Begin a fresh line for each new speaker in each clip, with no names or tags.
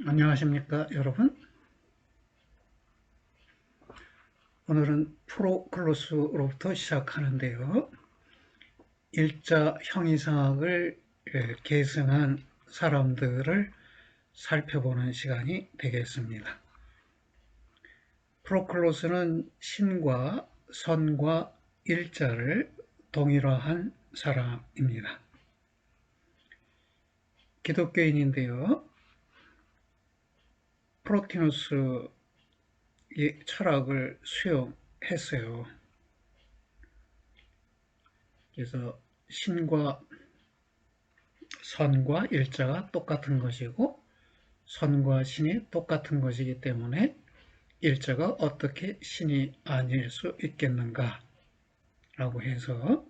안녕하십니까 여러분. 오늘은 프로클로스로부터 시작하는데요, 일자 형이상학을 계승한 사람들을 살펴보는 시간이 되겠습니다. 프로클로스는 신과 선과 일자를 동일화한 사람입니다. 기독교인인데요, 프로티누스의 철학을 수용했어요. 그래서 신과 선과 일자가 똑같은 것이고 선과 신이 똑같은 것이기 때문에 일자가 어떻게 신이 아닐 수 있겠는가 라고 해서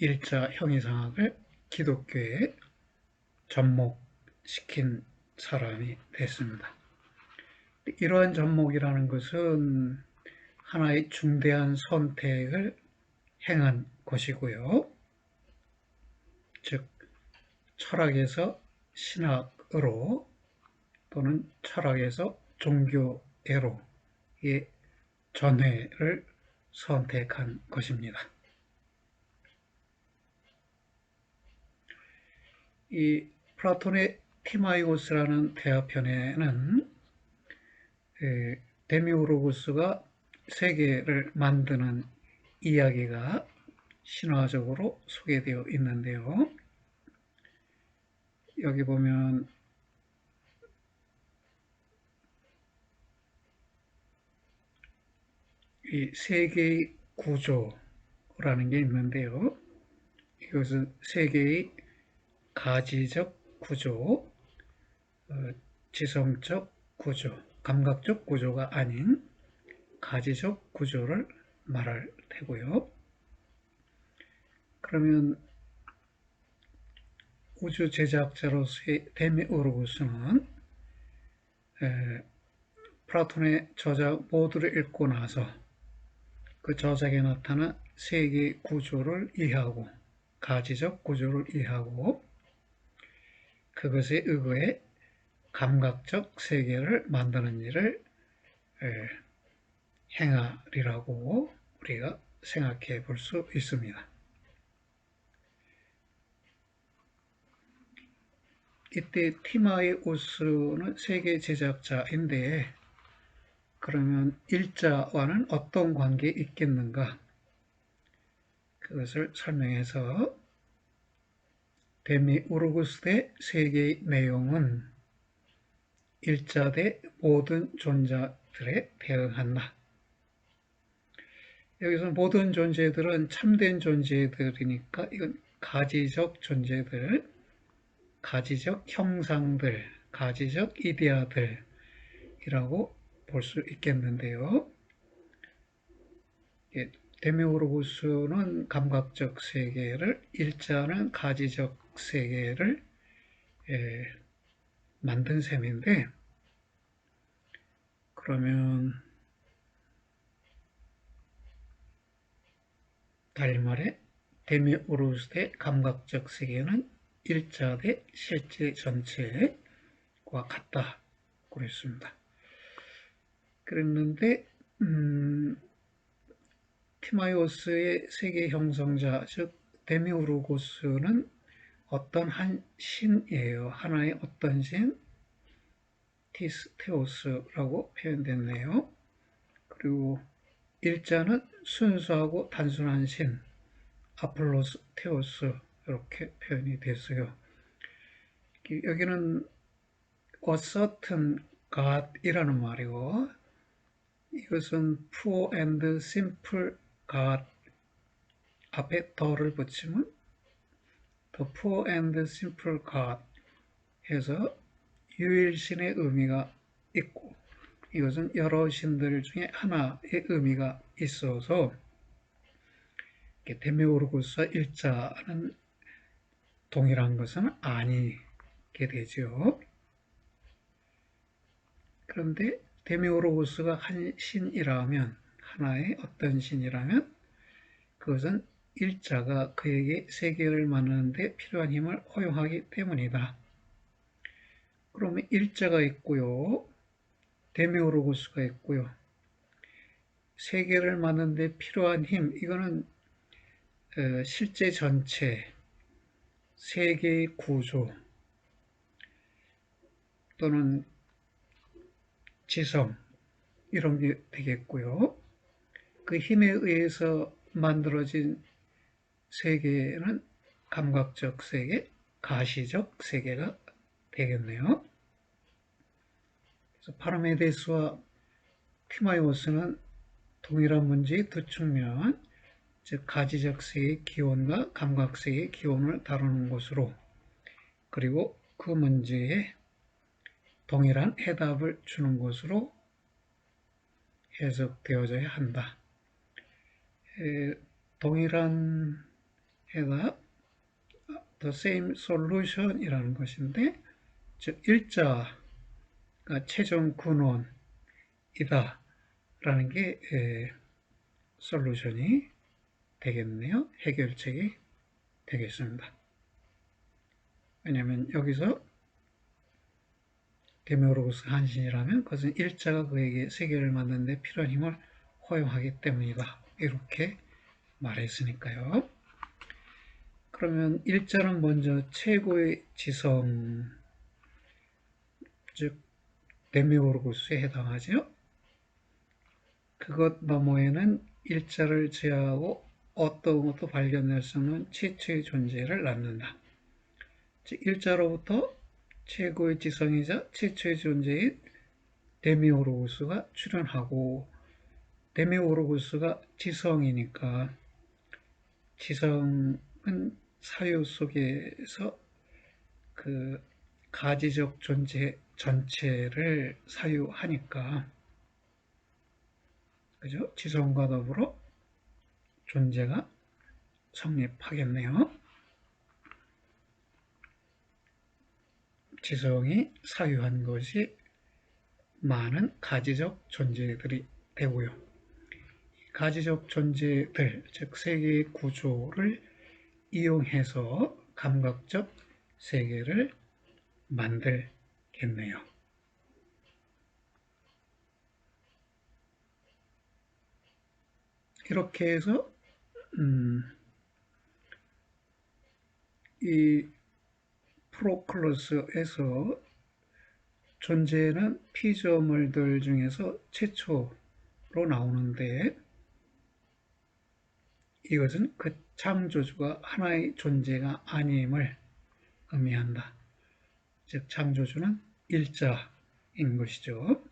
일자 형이상학을 기독교에 접목시킨 사람이 됐습니다. 이러한 접목이라는 것은 하나의 중대한 선택을 행한 것이고요. 즉 철학에서 신학으로 또는 철학에서 종교애로의 전회를 선택한 것입니다. 이 플라톤의 티마이오스라는 대화편에는 데미우르고스가 세계를 만드는 이야기가 신화적으로 소개되어 있는데요. 여기 보면 이 세계의 구조라는 게 있는데요. 이것은 세계의 가지적 구조, 지성적 구조, 감각적 구조가 아닌 가지적 구조를 말할 테고요. 그러면 우주 제작자로서의 데미우르고스는 플라톤의 저작 모두를 읽고 나서 그 저작에 나타난 세계의 구조를 이해하고 가지적 구조를 이해하고 그것에 의거해 감각적 세계를 만드는 일을 행하리라고 우리가 생각해 볼 수 있습니다. 이때 티마이오스는 세계 제작자인데 그러면 일자와는 어떤 관계에 있겠는가? 그것을 설명해서 데미우르고스의 세계의 내용은 일자 대 모든 존재들에 대응한다. 여기서 모든 존재들은 참된 존재들이니까 이건 가지적 존재들, 가지적 형상들, 가지적 이데아들이라고 볼 수 있겠는데요. 데미우르고스는 감각적 세계를, 일자는 가지적 세계를 만든 셈인데, 그러면 달리 말해 데미우르고스의 감각적 세계는 일자 대 실제 전체와 같다 그랬습니다. 그랬는데 티마이오스의 세계 형성자 즉 데미우르고스는 어떤 한 신이에요. 하나의 어떤 신, 테오스라고 표현됐네요. 그리고 일자는 순수하고 단순한 신, 아폴로스, 테오스 이렇게 표현이 됐어요. 여기는 a certain God이라는 말이고 이것은 poor and simple God 앞에 더를 붙이면 the poor and simple God 해서 유일신의 의미가 있고 이것은 여러 신들 중에 하나의 의미가 있어서 데미우르고스와 일자는 동일한 것은 아니게 되죠. 그런데 데미우르고스가 한 신이라면 하나의 어떤 신이라면 그것은 일자가 그에게 세계를 만드는 데 필요한 힘을 허용하기 때문이다. 그러면 일자가 있고요. 데미오로고스가 있고요. 세계를 만드는 데 필요한 힘, 이거는 실제 전체, 세계의 구조 또는 지성 이런 게 되겠고요. 그 힘에 의해서 만들어진 세계는 감각적 세계, 가시적 세계가 되겠네요. 그래서 파라메데스와 퀴마이오스는 동일한 문제의 두 측면, 즉 가지적 세계의 기원과 감각 세계의 기원을 다루는 것으로, 그리고 그 문제에 동일한 해답을 주는 것으로 해석되어져야 한다. 동일한 해답, the same solution 이라는 것인데, 즉 일자가 최종 근원이다 라는 게 솔루션이 되겠네요. 해결책이 되겠습니다. 왜냐하면 여기서 데미오로고스 한신이라면 그것은 일자가 그에게 세계를 만드는 데 필요한 힘을 허용하기 때문이다. 이렇게 말했으니까요. 그러면 일자는 먼저 최고의 지성, 즉 데미오로고스에 해당하죠. 그것 너머에는 일자를 제어하고 어떤 것도 발견할 수 없는 최초의 존재를 낳는다. 즉 일자로부터 최고의 지성이자 최초의 존재인 데미오로고스가 출현하고, 데미오로고스가 지성이니까 지성은 사유 속에서 그 가지적 존재 전체를 사유하니까, 그죠? 지성과 더불어 존재가 성립하겠네요. 지성이 사유한 것이 많은 가지적 존재들이 되고요. 가지적 존재들, 즉 세계의 구조를 이용해서 감각적 세계를 만들겠네요. 이렇게 해서 이 프로클로스에서 존재는 피조물들 중에서 최초로 나오는데, 이것은 그 창조주가 하나의 존재가 아님을 의미한다. 즉 창조주는 일자인 것이죠.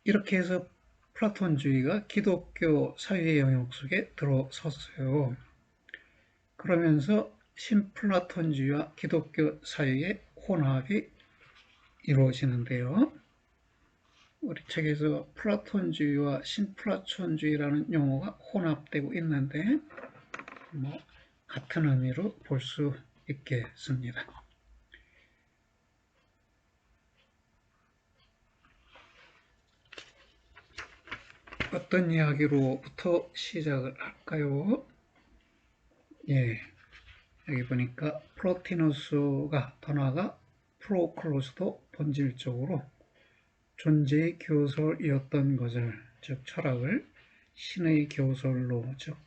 이렇게 해서 플라톤주의가 기독교 사회의 영역 속에 들어섰어요. 그러면서 신플라톤주의와 기독교 사이의 혼합이 이루어지는데요. 우리 책에서 플라톤주의와 신플라톤주의라는 용어가 혼합되고 있는데 같은 의미로 볼 수 있겠습니다. 어떤 이야기로부터 시작을 할까요? 예, 여기 보니까 프로티너스가 더 나아가 프로클로스도 본질적으로 존재의 교설이었던 것을, 즉 철학을 신의 교설로, 즉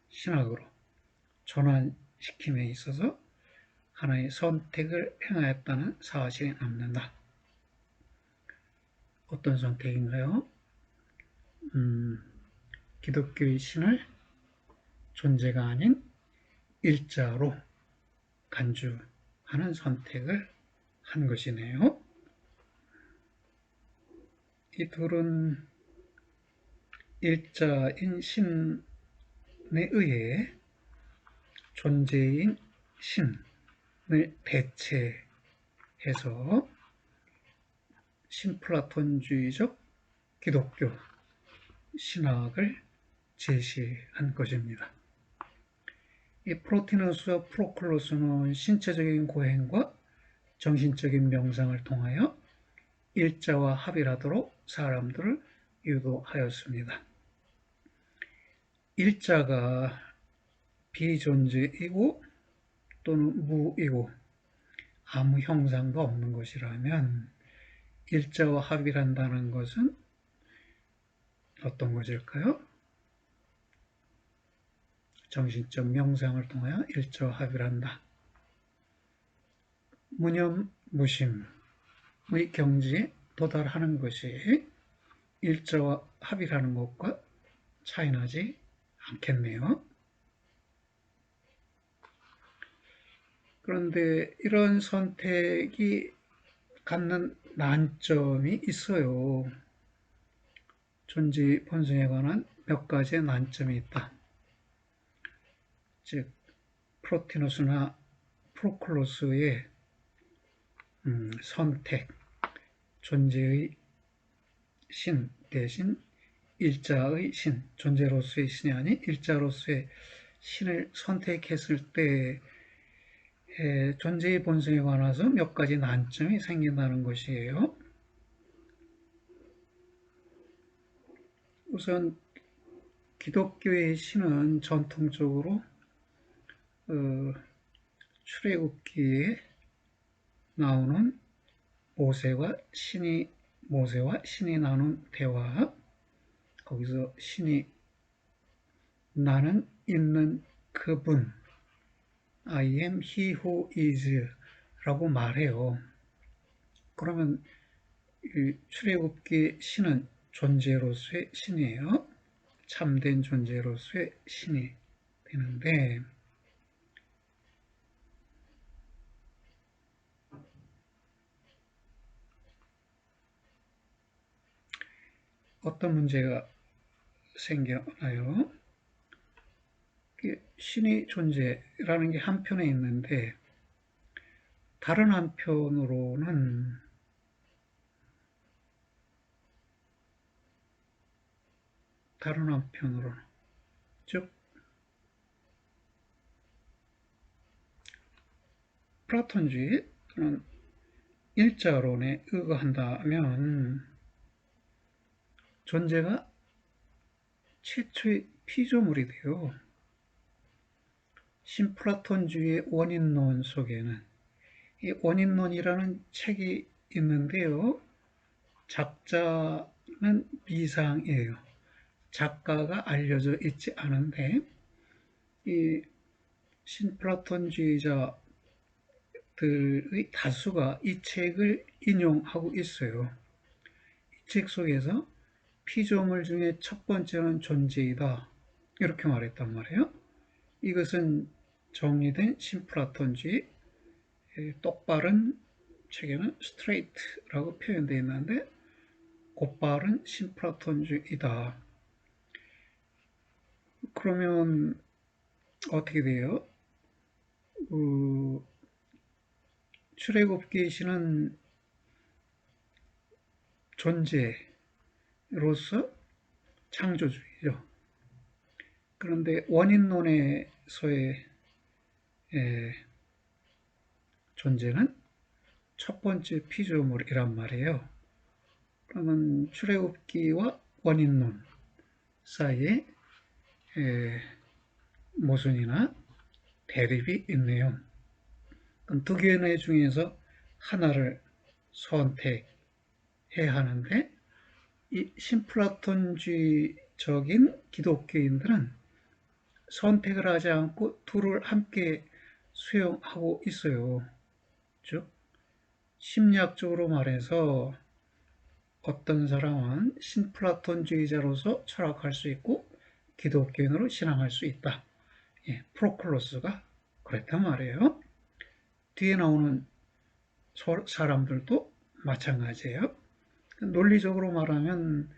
신학으로 전환시킴에 있어서 하나의 선택을 행하였다는 사실이 남는다. 어떤 선택인가요? 기독교의 신을 존재가 아닌 일자로 간주하는 선택을 한 것이네요. 이 둘은 일자인 신에 의해 존재인 신을 대체해서 신플라톤주의적 기독교 신학을 제시한 것입니다. 이 프로티너스와 프로클로스는 신체적인 고행과 정신적인 명상을 통하여 일자와 합일하도록 사람들을 유도하였습니다. 일자가 비존재이고 또는 무이고 아무 형상도 없는 것이라면 일자와 합이란다는 것은 어떤 것일까요? 정신적 명상을 통하여 일자와 합이란다. 무념무심의 경지에 도달하는 것이 일자와 합이라는 것과 차이나지 않겠네요. 그런데 이런 선택이 갖는 난점이 있어요. 존재 본성에 관한 몇 가지의 난점이 있다. 즉 프로티너스나 프로클로스의 선택, 존재의 신 대신 일자의 신, 존재로서의 신이 아닌 일자로서의 신을 선택했을 때 존재의 본성에 관해서 몇 가지 난점이 생긴다는 것이에요. 우선 기독교의 신은 전통적으로 출애굽기에 나오는 모세와 신이 나눈 대화, 거기서 신이 나는 있는 그분, I am he who is 라고 말해요. 그러면 이 출애굽기 신은 존재로서의 신이에요. 참된 존재로서의 신이 되는데 어떤 문제가 생겨나요? 신의 존재라는 게 한편에 있는데 다른 한편으로는 즉 플라톤주의 또는 일자론에 의거한다면 존재가 최초의 피조물이 돼요. 신플라톤주의의 원인론 속에는 이 원인론이라는 책이 있는데요. 작자는 미상이에요. 작가가 알려져 있지 않은데 이 신플라톤주의자들의 다수가 이 책을 인용하고 있어요. 이 책 속에서 피조물 중에 첫 번째는 존재이다 이렇게 말했단 말이에요. 이것은 정리된 신플라톤주의, 똑바른 책에는 스트레이트라고 표현되어 있는데 곧바른 신플라톤주의다. 그러면 어떻게 돼요? 출애굽기 신은 존재로서 창조주의죠. 그런데 원인론에서의 존재는 첫 번째 피조물이란 말이에요. 그러면 출애굽기와 원인론 사이에 모순이나 대립이 있네요. 두 견해 중에서 하나를 선택해야 하는데 이 신플라톤주의적인 기독교인들은 선택을 하지 않고 둘을 함께 수용하고 있어요. 즉 심리학적으로 말해서 어떤 사람은 신플라톤주의자로서 철학할 수 있고 기독교인으로 신앙할 수 있다. 프로클로스가 그랬단 말이에요. 뒤에 나오는 사람들도 마찬가지예요. 논리적으로 말하면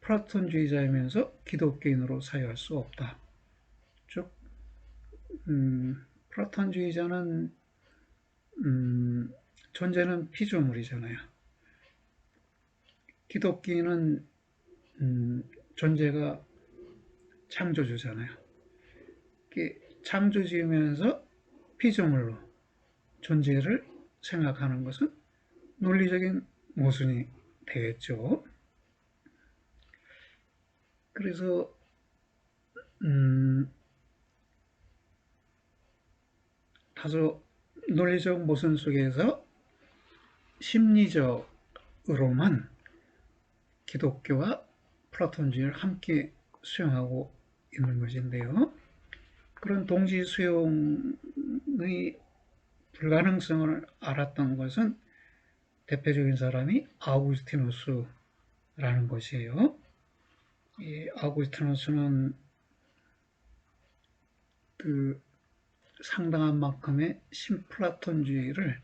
플라톤주의자이면서 기독교인으로 사유할 수 없다. 즉 플라톤주의자는 존재는 피조물이잖아요. 기독교인은 존재가 창조주잖아요. 창조주이면서 피조물로 존재를 생각하는 것은 논리적인 모순이 되겠죠. 그래서 다소 논리적 모순 속에서 심리적으로만 기독교와 플라톤주의를 함께 수용하고 있는 것인데요. 그런 동시 수용의 불가능성을 알았던 것은 대표적인 사람이 아우구스티누스라는 것이에요. 이 아우구스티누스는 그 상당한 만큼의 신플라톤주의를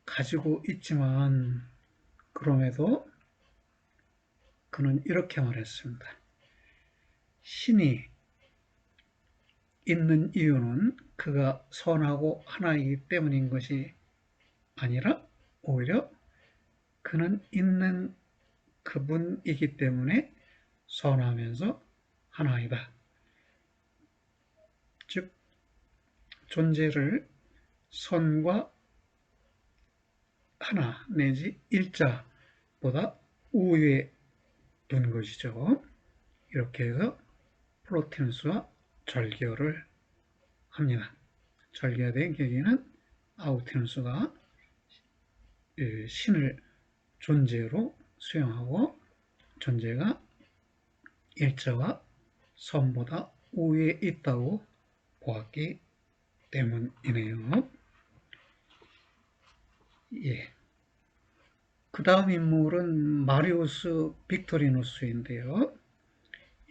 가지고 있지만 그럼에도 그는 이렇게 말했습니다. 신이 있는 이유는 그가 선하고 하나이기 때문인 것이 아니라 오히려 그는 있는 그분이기 때문에 선하면서 하나이다. 즉 존재를 선과 하나 내지 일자보다 우위에 둔 것이죠. 이렇게 해서 플로티누스와 절교를 합니다. 절교된 계기는 아우구스티누스가 신을 존재로 수용하고 존재가 일자와 선보다 우위에 있다고 보았기 때문이네요. 예. 그 다음 인물은 마리우스 빅토리누스인데요.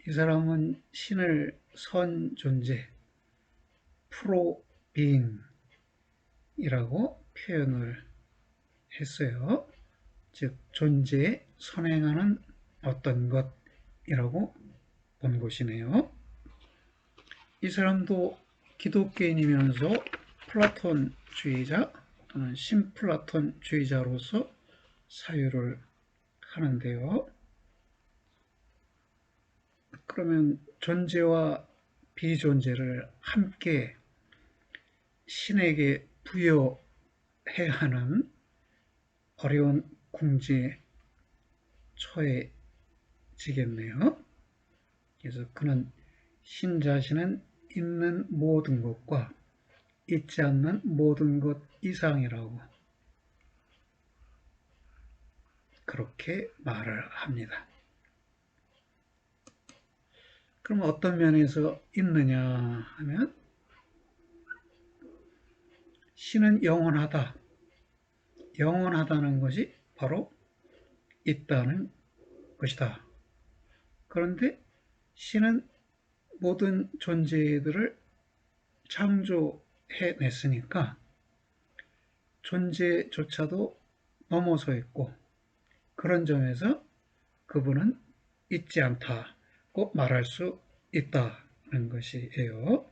이 사람은 신을 선 존재, 프로빙이라고 표현을 했어요. 즉 존재에 선행하는 어떤 것이라고 본 것이네요. 이 사람도 기독교인이면서 플라톤주의자 또는 신플라톤주의자로서 사유를 하는데요. 그러면 존재와 비존재를 함께 신에게 부여해야 하는 어려운 궁지에 처해지겠네요. 그래서 그는 신 자신은 있는 모든 것과 있지 않는 모든 것 이상이라고 그렇게 말을 합니다. 그럼 어떤 면에서 있느냐 하면 신은 영원하다. 영원하다는 것이 바로 있다는 것이다. 그런데 신은 모든 존재들을 창조해냈으니까 존재조차도 넘어서 있고 그런 점에서 그분은 있지 않다고 말할 수 있다는 것이에요.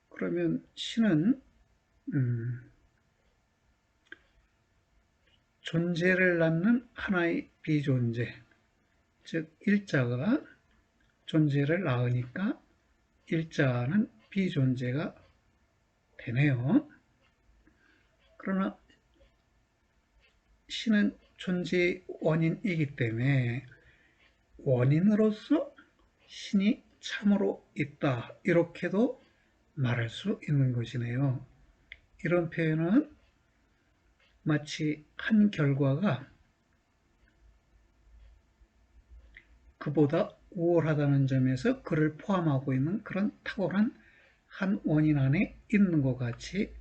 그러면 신은 존재를 낳는 하나의 비존재, 즉 일자가 존재를 낳으니까 일자는 비존재가 되네요. 그러나 신은 존재의 원인이기 때문에 원인으로서 신이 참으로 있다 이렇게도 말할 수 있는 것이네요. 이런 표현은 마치 한 결과가 그보다 우월하다는 점에서 그를 포함하고 있는 그런 탁월한 한 원인 안에 있는 것 같이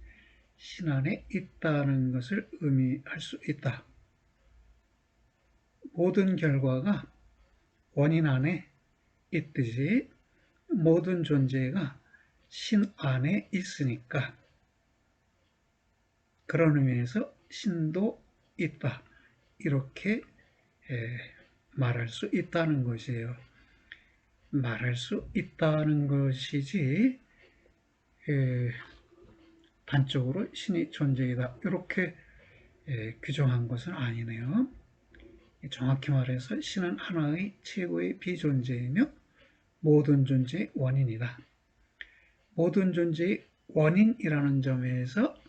신 안에 있다는 것을 의미할 수 있다. 모든 결과가 원인 안에 있듯이 모든 존재가 신 안에 있으니까 그런 의미에서 신도 있다. 이렇게 말할 수 있다는 것이에요. 말할 수 있다는 것이지 단적으로 신이 존재이다. 이렇게 규정한 것은 아니네요. 정확히 말해서 신은 하나의 최고의 비존재이며 모든 존재의 원인이다. 모든 존재의 원인이라는 점에서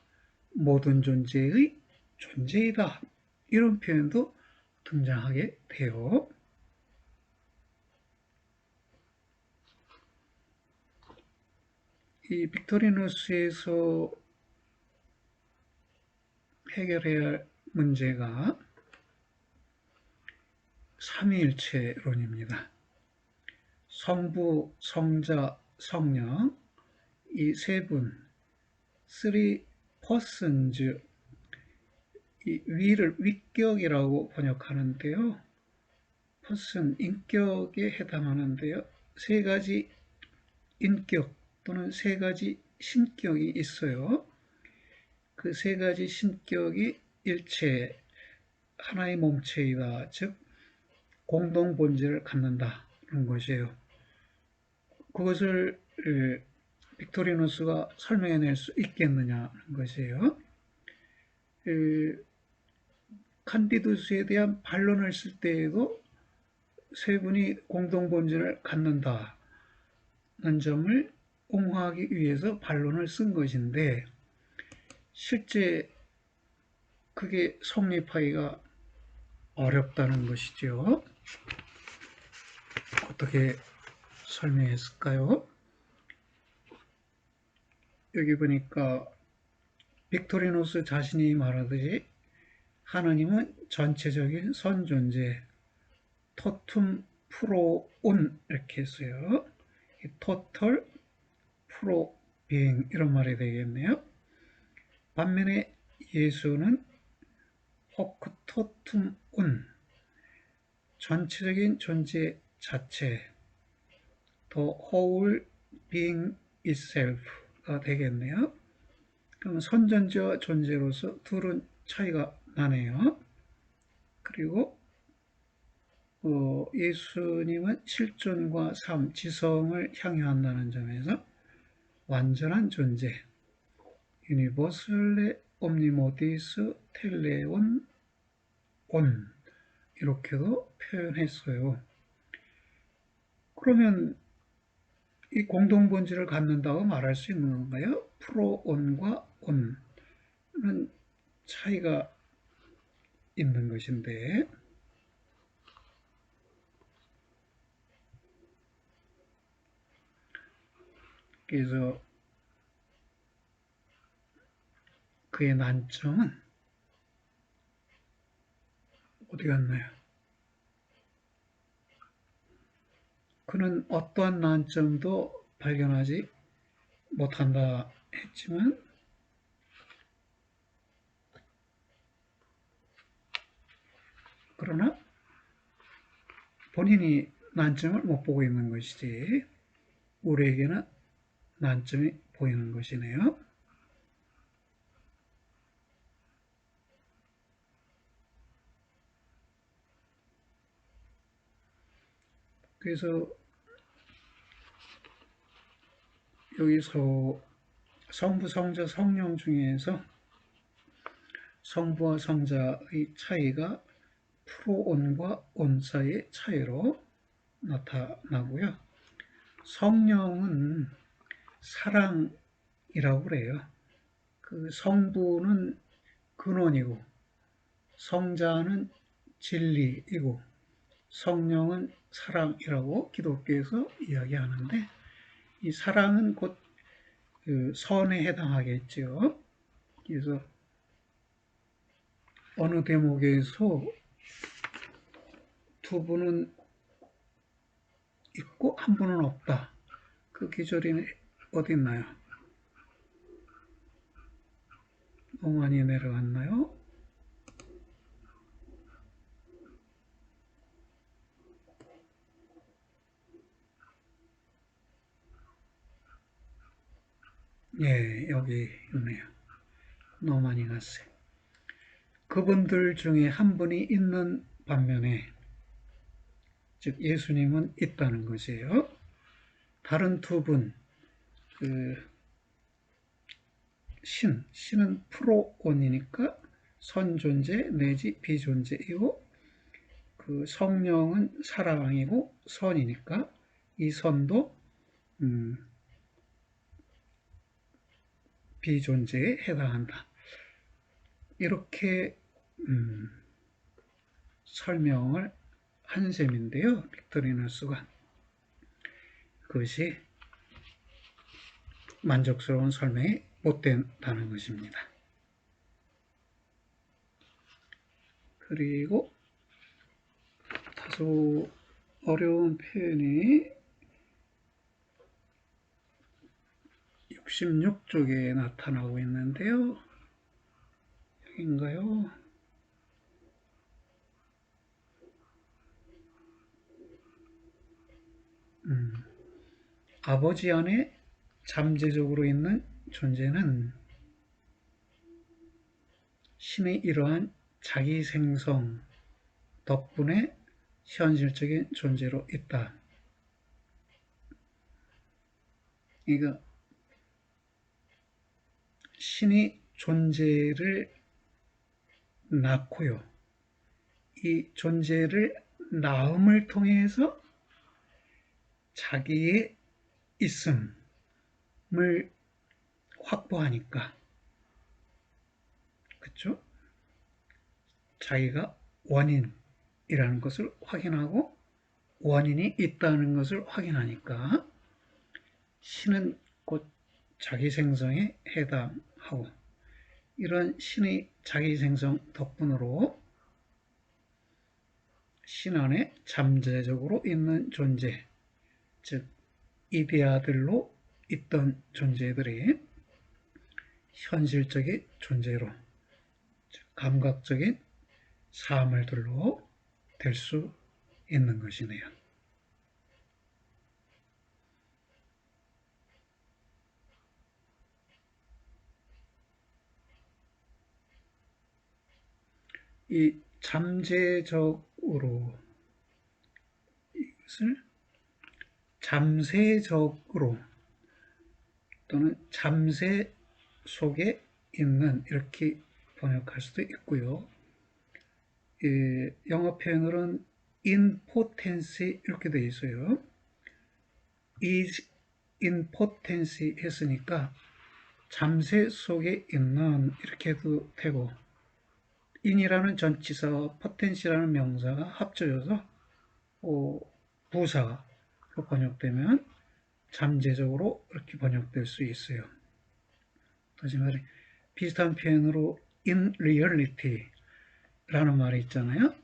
모든 존재의 존재이다. 이런 표현도 등장하게 돼요. 이 빅토리누스에서 해결해야 할 문제가 삼위일체론입니다. 성부, 성자, 성령 이 세 분, three persons, 이 위를 위격이라고 번역하는데요. person, 인격에 해당하는데요. 세 가지 인격 또는 세 가지 신격이 있어요. 그 세 가지 신격이 일체, 하나의 몸체이다. 즉 공동 본질을 갖는다는 것이에요. 그것을 빅토리누스가 설명해낼 수 있겠느냐는 것이에요. 칸디두스에 대한 반론을 쓸 때에도 세 분이 공동 본질을 갖는다는 점을 옹호하기 위해서 반론을 쓴 것인데, 실제 그게 성립하기가 어렵다는 것이죠. 어떻게 설명했을까요? 여기 보니까 빅토리누스 자신이 말하듯이 하나님은 전체적인 선존재, 토툼 프로온 이렇게 했어요. 토털 프로 비잉 이런 말이 되겠네요. 반면에 예수는 호크 토툼 온, 전체적인 존재 자체, the whole being itself가 되겠네요. 그럼 선존재와 존재로서 둘은 차이가 나네요. 그리고 예수님은 실존과 삶, 지성을 향유한다는 점에서 완전한 존재, universale omnimotis teleon on 이렇게도 표현했어요. 그러면 이 공동본질을 갖는다고 말할 수 있는 건가요? 프로온과 온은 차이가 있는 것인데, 그래서 그의 난점은 어디 갔나요? 그는 어떠한 난점도 발견하지 못한다 했지만, 그러나 본인이 난점을 못 보고 있는 것이지 우리에게는 난점이 보이는 것이네요. 그래서 여기서 성부, 성자, 성령 중에서 성부와 성자의 차이가 프로온과 온 사이의 차이로 나타나고요. 성령은 사랑이라고 그래요. 그 성부는 근원이고, 성자는 진리이고, 성령은 사랑이라고 기독교에서 이야기하는데, 이 사랑은 곧 그 선에 해당하겠죠. 그래서 어느 대목에서 두 분은 있고 한 분은 없다. 그 기절이 어디 있나요? 너무 많이 내려갔나요? 예, 여기 있네요. 너무 많이 갔어요. 그분들 중에 한 분이 있는 반면에, 즉 예수님은 있다는 것이에요. 다른 두 분, 신은 프로온이니까 선존재 내지 비존재이고, 그 성령은 사랑이고 선이니까 이 선도 비존재에 해당한다. 이렇게 설명을 한 셈인데요. 빅토리누스가 그것이 만족스러운 설명이 못 된다는 것입니다. 그리고 다소 어려운 표현이 66쪽에 나타나고 있는데요. 여긴가요? 아버지 안에 잠재적으로 있는 존재는 신의 이러한 자기 생성 덕분에 현실적인 존재로 있다. 그러니까 신이 존재를 낳고요. 이 존재를 낳음을 통해서 자기의 있음을 확보하니까, 그렇죠? 자기가 원인이라는 것을 확인하고 원인이 있다는 것을 확인하니까 신은 곧 자기 생성에 해당하고, 이런 신의 자기 생성 덕분으로 신 안에 잠재적으로 있는 존재, 즉 이데아들로 있던 존재들이 현실적인 존재로, 즉 감각적인 사물들로 될 수 있는 것이네요. 이 잠재적으로, 이것을 잠세적으로 또는 잠세 속에 있는, 이렇게 번역할 수도 있고요. 영어 표현으로는 in potency 이렇게 되어 있어요. is in potency 했으니까 잠세 속에 있는 이렇게 해도 되고, in이라는 전치사와 potenti라는 명사가 합쳐져서 부사로 번역되면 잠재적으로 이렇게 번역될 수 있어요. 다시 말해 비슷한 표현으로 in reality 라는 말이 있잖아요.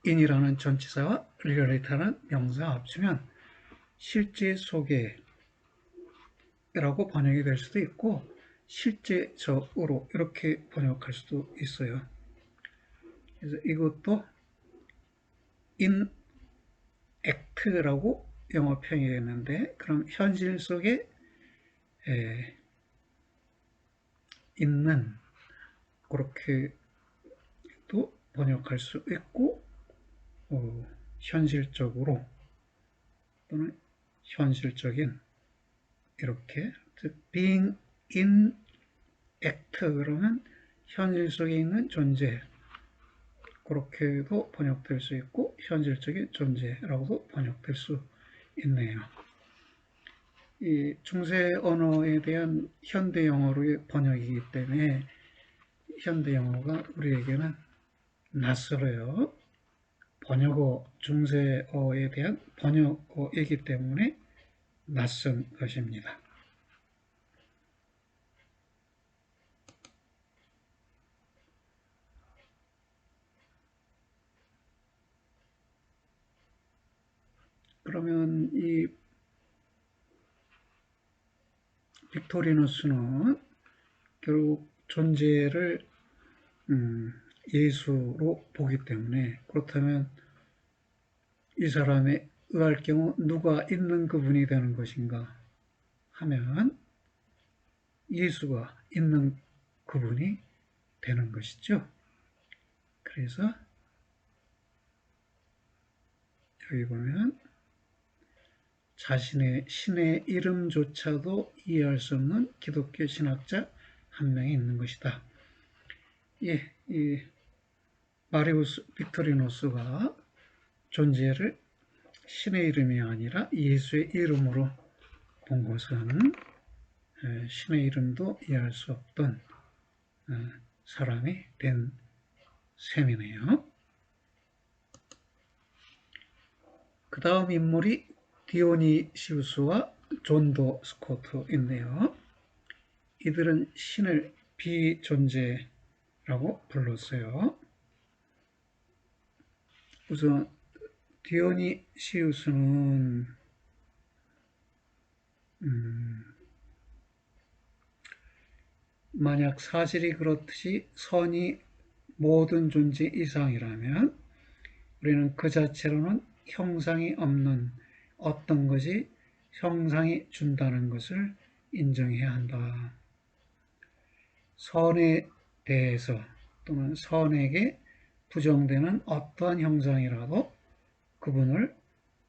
in이라는 전치사와 reality라는 명사가 합치면 실제 속에 라고 번역이 될 수도 있고 실제적으로 이렇게 번역할 수도 있어요. 그래서 이것도 in act라고 영어 표현이 되는데, 그럼 현실 속에 있는, 그렇게도 번역할 수 있고, 현실적으로 또는 현실적인, 이렇게, 즉 being in act 그러면 현실 속에 있는 존재, 그렇게도 번역될 수 있고 현실적인 존재라고도 번역될 수 있네요. 이 중세 언어에 대한 현대 영어로의 번역이기 때문에 현대 영어가 우리에게는 낯설어요. 번역어, 중세어에 대한 번역어이기 때문에 낯선 것입니다. 그러면 이 빅토리누스는 결국 존재를 예수로 보기 때문에, 그렇다면 이 사람에 의할 경우 누가 있는 그분이 되는 것인가 하면 예수가 있는 그분이 되는 것이죠. 그래서 여기 보면 자신의 신의 이름조차도 이해할 수 없는 기독교 신학자 한 명이 있는 것이다. 예, 이 마리우스 빅토리누스가 존재를 신의 이름이 아니라 예수의 이름으로 본 것은 신의 이름도 이해할 수 없던 사람이 된 셈이네요. 그 다음 인물이 디오니시우스와 존 도 스코트인데요. 이들은 신을 비존재라고 불렀어요. 우선 디오니시우스는 만약 사실이 그렇듯이 선이 모든 존재 이상이라면 우리는 그 자체로는 형상이 없는 어떤 것이 형상이 준다는 것을 인정해야 한다. 선에 대해서 또는 선에게 부정되는 어떠한 형상이라도 그분을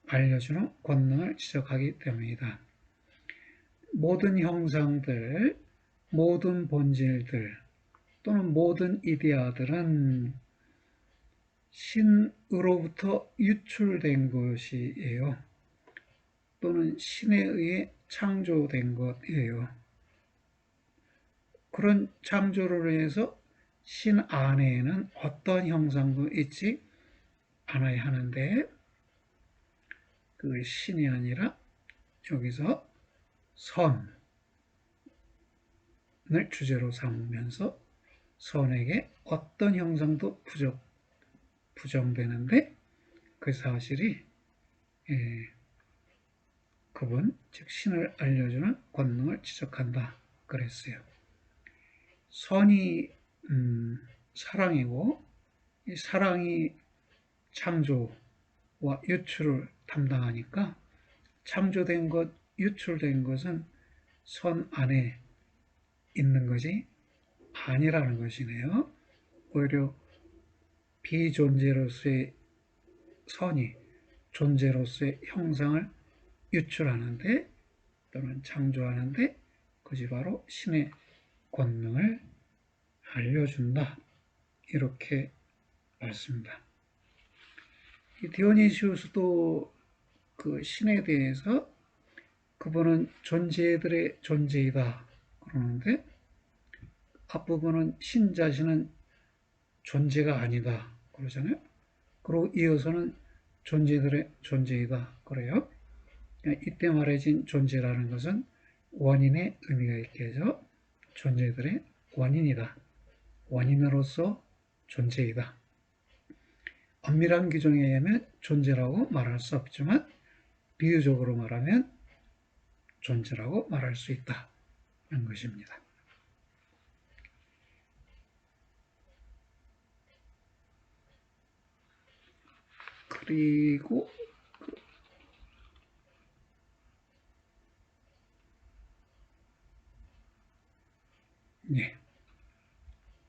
알려주는 권능을 지적하기 때문이다. 모든 형상들, 모든 본질들 또는 모든 이데아들은 신으로부터 유출된 것이에요. 또는 신에 의해 창조된 것이에요. 그런 창조를 위해서 신 안에는 어떤 형상도 있지 않아야 하는데 그 신이 아니라 여기서 선을 주제로 삼으면서 선에게 어떤 형상도 부정되는데 그 사실이 그분, 즉 신을 알려주는 권능을 지적한다 그랬어요. 선이 사랑이고 이 사랑이 창조와 유출을 담당하니까 창조된 것, 유출된 것은 선 안에 있는 것이 아니라는 것이네요. 오히려 비존재로서의 선이 존재로서의 형상을 유출하는데 또는 창조하는데 그것이 바로 신의 권능을 알려준다. 이렇게 말씀입니다. 이 디오니시우스도 그 신에 대해서 그분은 존재들의 존재이다 그러는데 앞부분은 신 자신은 존재가 아니다 그러잖아요. 그리고 이어서는 존재들의 존재이다 그래요. 이때 말해진 존재라는 것은 원인의 의미가 있겠죠. 존재들의 원인이다. 원인으로서 존재이다. 엄밀한 규정에 의하면 존재라고 말할 수 없지만 비유적으로 말하면 존재라고 말할 수 있다는 것입니다. 그리고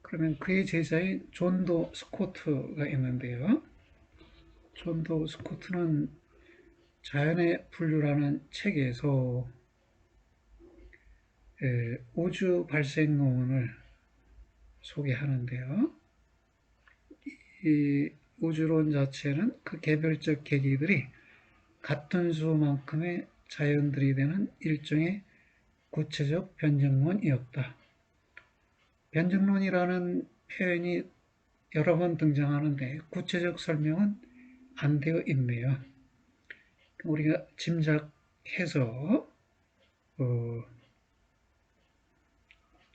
그러면 그의 제자인 존도 스코트가 있는데요. 존도 스코트는 자연의 분류라는 책에서 우주 발생론을 소개하는데요. 이 우주론 자체는 그 개별적 계기들이 같은 수만큼의 자연들이 되는 일종의 구체적 변증론이었다. 변증론이라는 표현이 여러 번 등장하는데 구체적 설명은 안 되어 있네요. 우리가 짐작해서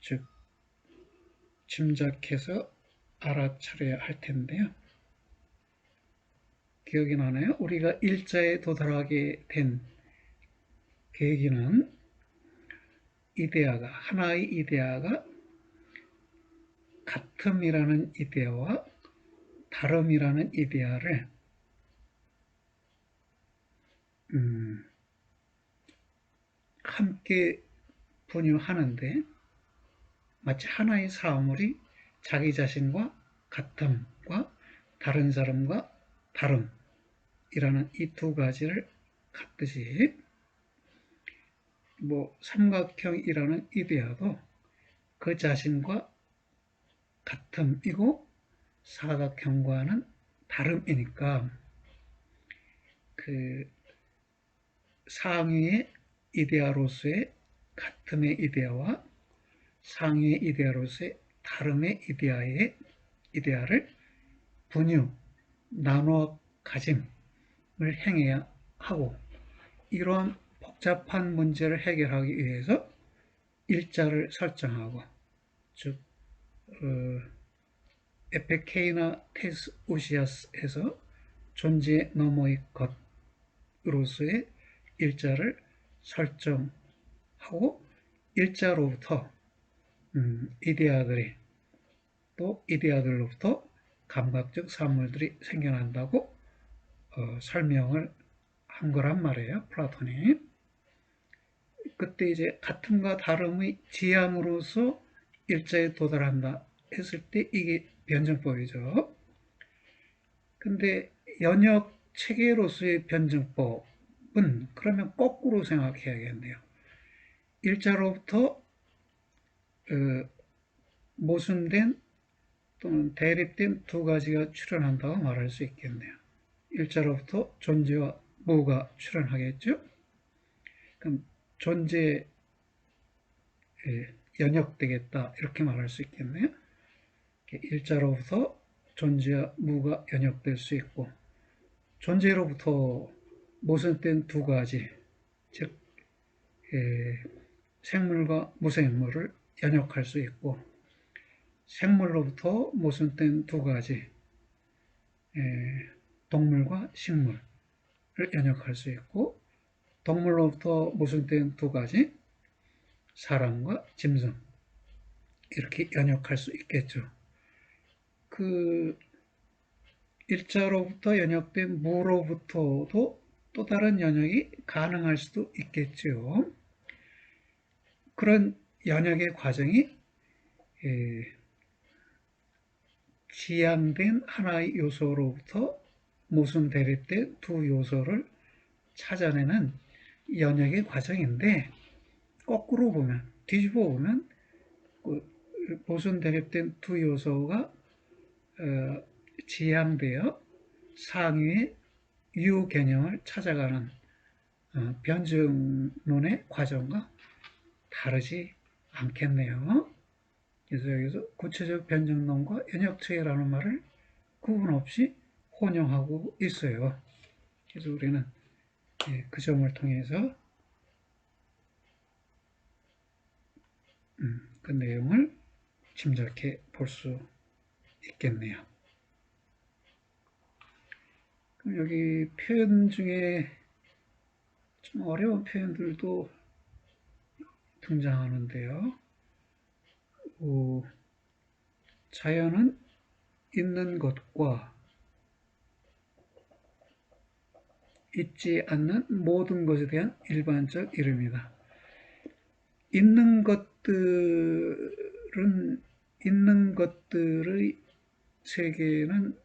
즉 짐작해서 알아차려야 할 텐데요. 기억이 나나요? 우리가 일자에 도달하게 된 계기는 이데아가 하나의 이데아가 같음이라는 이데아와 다름이라는 이데아를 함께 분유하는데 마치 하나의 사물이 자기 자신과 같음과 다른 사람과 다름이라는 이 두 가지를 갖듯이 삼각형이라는 이데아도 그 자신과 같음이고 사각형과는 다름이니까 그 상위의 이데아로서의 같음의 이데아와 상위의 이데아로서의 다름의 이데아를 분유, 나누어 가짐을 행해야 하고 이러한 복잡한 문제를 해결하기 위해서 일자를 설정하고, 즉 에페케이나 테스우시아스에서 존재 너머의 것으로서의 일자를 설정하고, 일자로부터 이데아들이, 또 이데아들로부터 감각적 사물들이 생겨난다고 설명을 한 거란 말이에요, 플라톤이. 그때 이제 같음과 다름의 지향으로서 일자에 도달한다 했을 때 이게 변증법이죠. 근데 연역 체계로서의 변증법은 그러면 거꾸로 생각해야겠네요. 일자로부터 모순된 또는 대립된 두 가지가 출현한다고 말할 수 있겠네요. 일자로부터 존재와 무가 출현하겠죠. 그럼 존재에 연역되겠다 이렇게 말할 수 있겠네요. 일자로부터 존재와 무가 연역될 수 있고, 존재로부터 모순된 두 가지, 즉 생물과 무생물을 연역할 수 있고, 생물로부터 모순된 두 가지, 동물과 식물을 연역할 수 있고, 동물로부터 모순된 두 가지, 사람과 짐승, 이렇게 연역할 수 있겠죠. 그 일자로부터 연역된 무로부터도 또 다른 연역이 가능할 수도 있겠죠. 그런 연역의 과정이 지향된 하나의 요소로부터 모순 대립된 두 요소를 찾아내는 연역의 과정인데, 거꾸로 보면, 뒤집어 보면 모순 대립된 두 요소가 지향되어 상위의 유 개념을 찾아가는 변증론의 과정과 다르지 않겠네요. 그래서 여기서 구체적 변증론과 연역체계라는 말을 구분 없이 혼용하고 있어요. 그래서 우리는 그 점을 통해서 그 내용을 짐작해 볼 수 있겠네요. 그럼 여기 표현 중에 좀 어려운 표현들도 등장하는데요. 자연은 있는 것과 있지 않는 모든 것에 대한 일반적 이름이다. 있는 것들의 세계는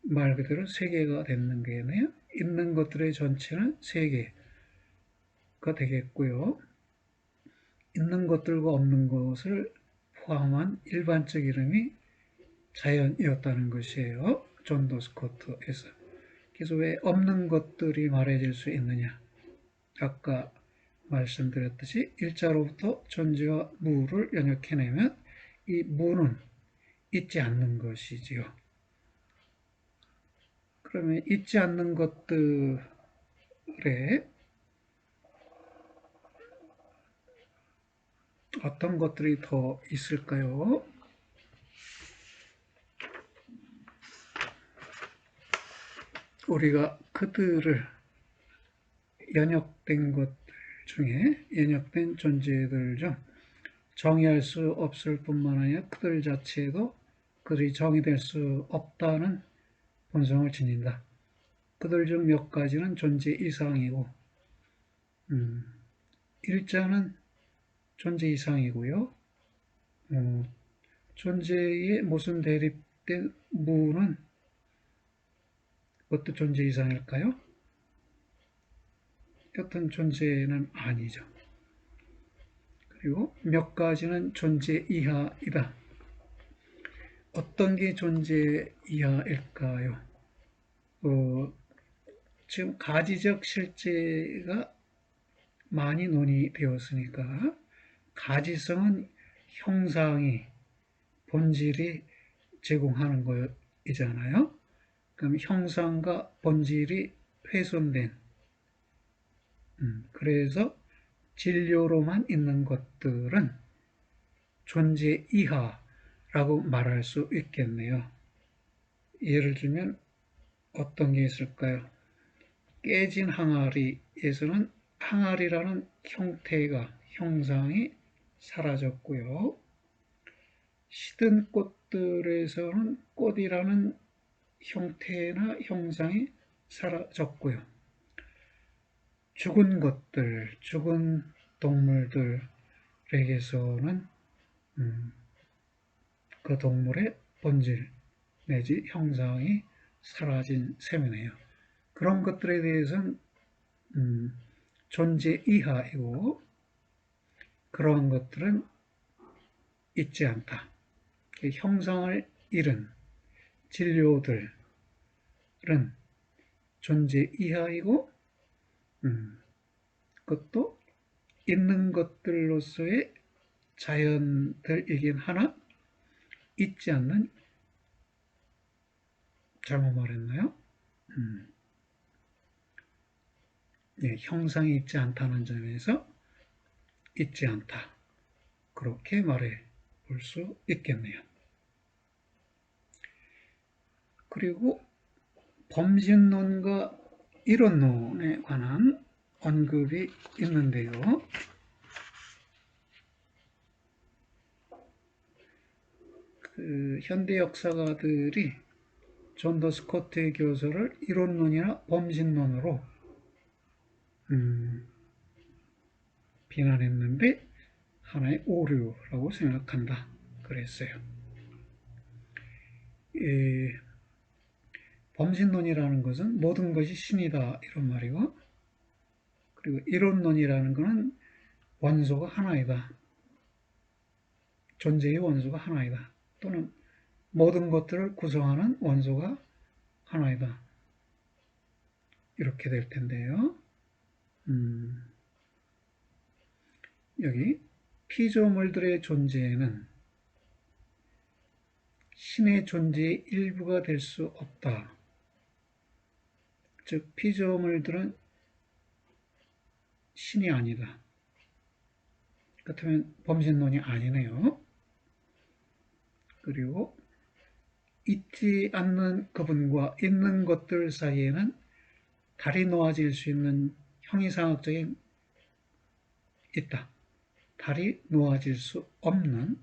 말 그대로 세계가 되는 거네요. 있는 것들의 전체는 세계가 되겠고요. 있는 것들과 없는 것을 포함한 일반적 이름이 자연이었다는 것이에요. 존 도 스코트에서. 그래서 왜 없는 것들이 말해질 수 있느냐? 아까 말씀드렸듯이 일자로부터 존재와 무를 연역해내면 이 무는 있지 않는 것이지요. 그러면 있지 않는 것들에 어떤 것들이 더 있을까요? 우리가 그들을 연역된 것들 중에 연역된 존재들 중 정의할 수 없을 뿐만 아니라 그들 자체도 그들이 정의될 수 없다는 본성을 지닌다. 그들 중 몇 가지는 존재 이상이고 일자는 존재 이상이고요. 존재의 모순 대립된 무는 그것도 존재 이상일까요? 어떤 존재는 아니죠. 그리고 몇 가지는 존재 이하이다. 어떤 게 존재 이하일까요? 지금 가지적 실제가 많이 논의되었으니까 가지성은 형상이 본질이 제공하는 거이잖아요. 그럼 형상과 본질이 훼손된 그래서 진료로만 있는 것들은 존재 이하라고 말할 수 있겠네요. 예를 들면 어떤 게 있을까요? 깨진 항아리에서는 항아리라는 형상이 사라졌고요. 시든 꽃들에서는 꽃이라는 형태나 형상이 사라졌고요. 죽은 것들, 죽은 동물들에게서는 그 동물의 본질 내지 형상이 사라진 셈이네요. 그런 것들에 대해서는 존재 이하이고 그러한 것들은 있지 않다. 형상을 잃은 진료들은 존재 이하이고 그것도 있는 것들로서의 자연들이긴 하나 있지 않는, 잘못 말했나요? 예, 형상이 있지 않다는 점에서 있지 않다. 그렇게 말해 볼 수 있겠네요. 그리고 범신론과 이론론에 관한 언급이 있는데요. 현대 역사가들이 존 더 스코트의 교서를 이론론이나 범신론으로 비난했는데 하나의 오류라고 생각한다. 그랬어요. 범신론이라는 것은 모든 것이 신이다 이런 말이고, 그리고 이론론이라는 것은 원소가 하나이다. 존재의 원소가 하나이다. 또는 모든 것들을 구성하는 원소가 하나이다. 이렇게 될 텐데요. 여기 피조물들의 존재는 신의 존재의 일부가 될 수 없다. 즉 피조물들은 신이 아니다. 그렇다면 범신론이 아니네요. 그리고 있지 않는 그분과 있는 것들 사이에는 달이 놓아질 수 있는 형이상학적인 있다. 달이 놓아질 수 없는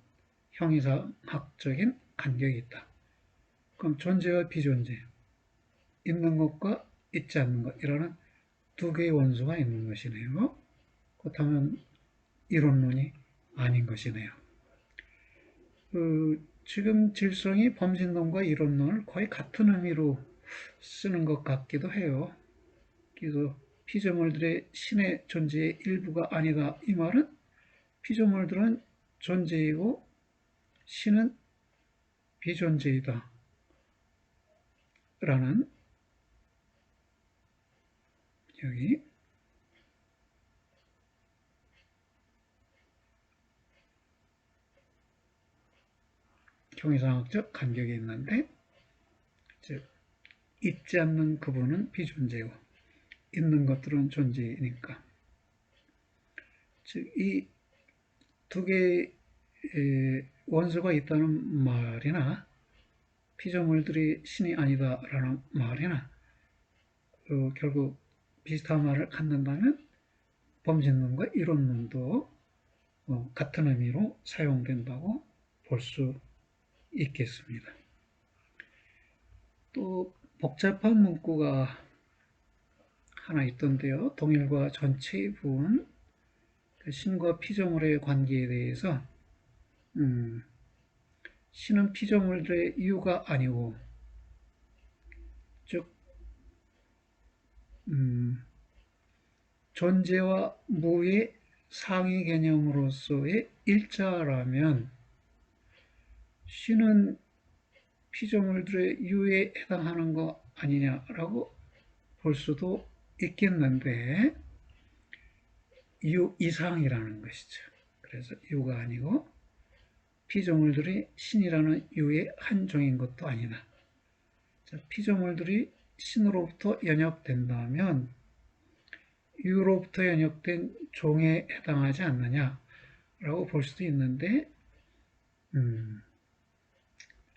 형이상학적인 간격이 있다. 그럼 존재와 비존재, 있는 것과 있지 않는 것, 이라는 두 개의 원소가 있는 것이네요. 그렇다면 이론론이 아닌 것이네요. 지금 질성이 범신론과 이론론을 거의 같은 의미로 쓰는 것 같기도 해요. 그래서 피조물들의 신의 존재의 일부가 아니다. 이 말은 피조물들은 존재이고 신은 비존재이다. 라는 여기 형이상학적 간격이 있는데, 즉 있지 않는 그분은 비존재고 있는 것들은 존재이니까, 즉 이 두 개의 원소가 있다는 말이나 피조물들이 신이 아니다라는 말이나 결국 비슷한 말을 갖는다면 범신론과 이론론도 같은 의미로 사용된다고 볼 수 있겠습니다. 또 복잡한 문구가 하나 있던데요. 동일과 전체의 부분, 신과 피조물의 관계에 대해서 신은 피조물들의 이유가 아니고, 즉 존재와 무의 상위 개념으로서의 일자라면 신은 피조물들의 이유에 해당하는 거 아니냐라고 볼 수도 있겠는데, 이유 이상이라는 것이죠. 그래서 이유가 아니고 피조물들이 신이라는 이유의 한 종인 것도 아니다. 자, 피조물들이 신으로부터 연역된다면 유로부터 연역된 종에 해당하지 않느냐라고 볼 수도 있는데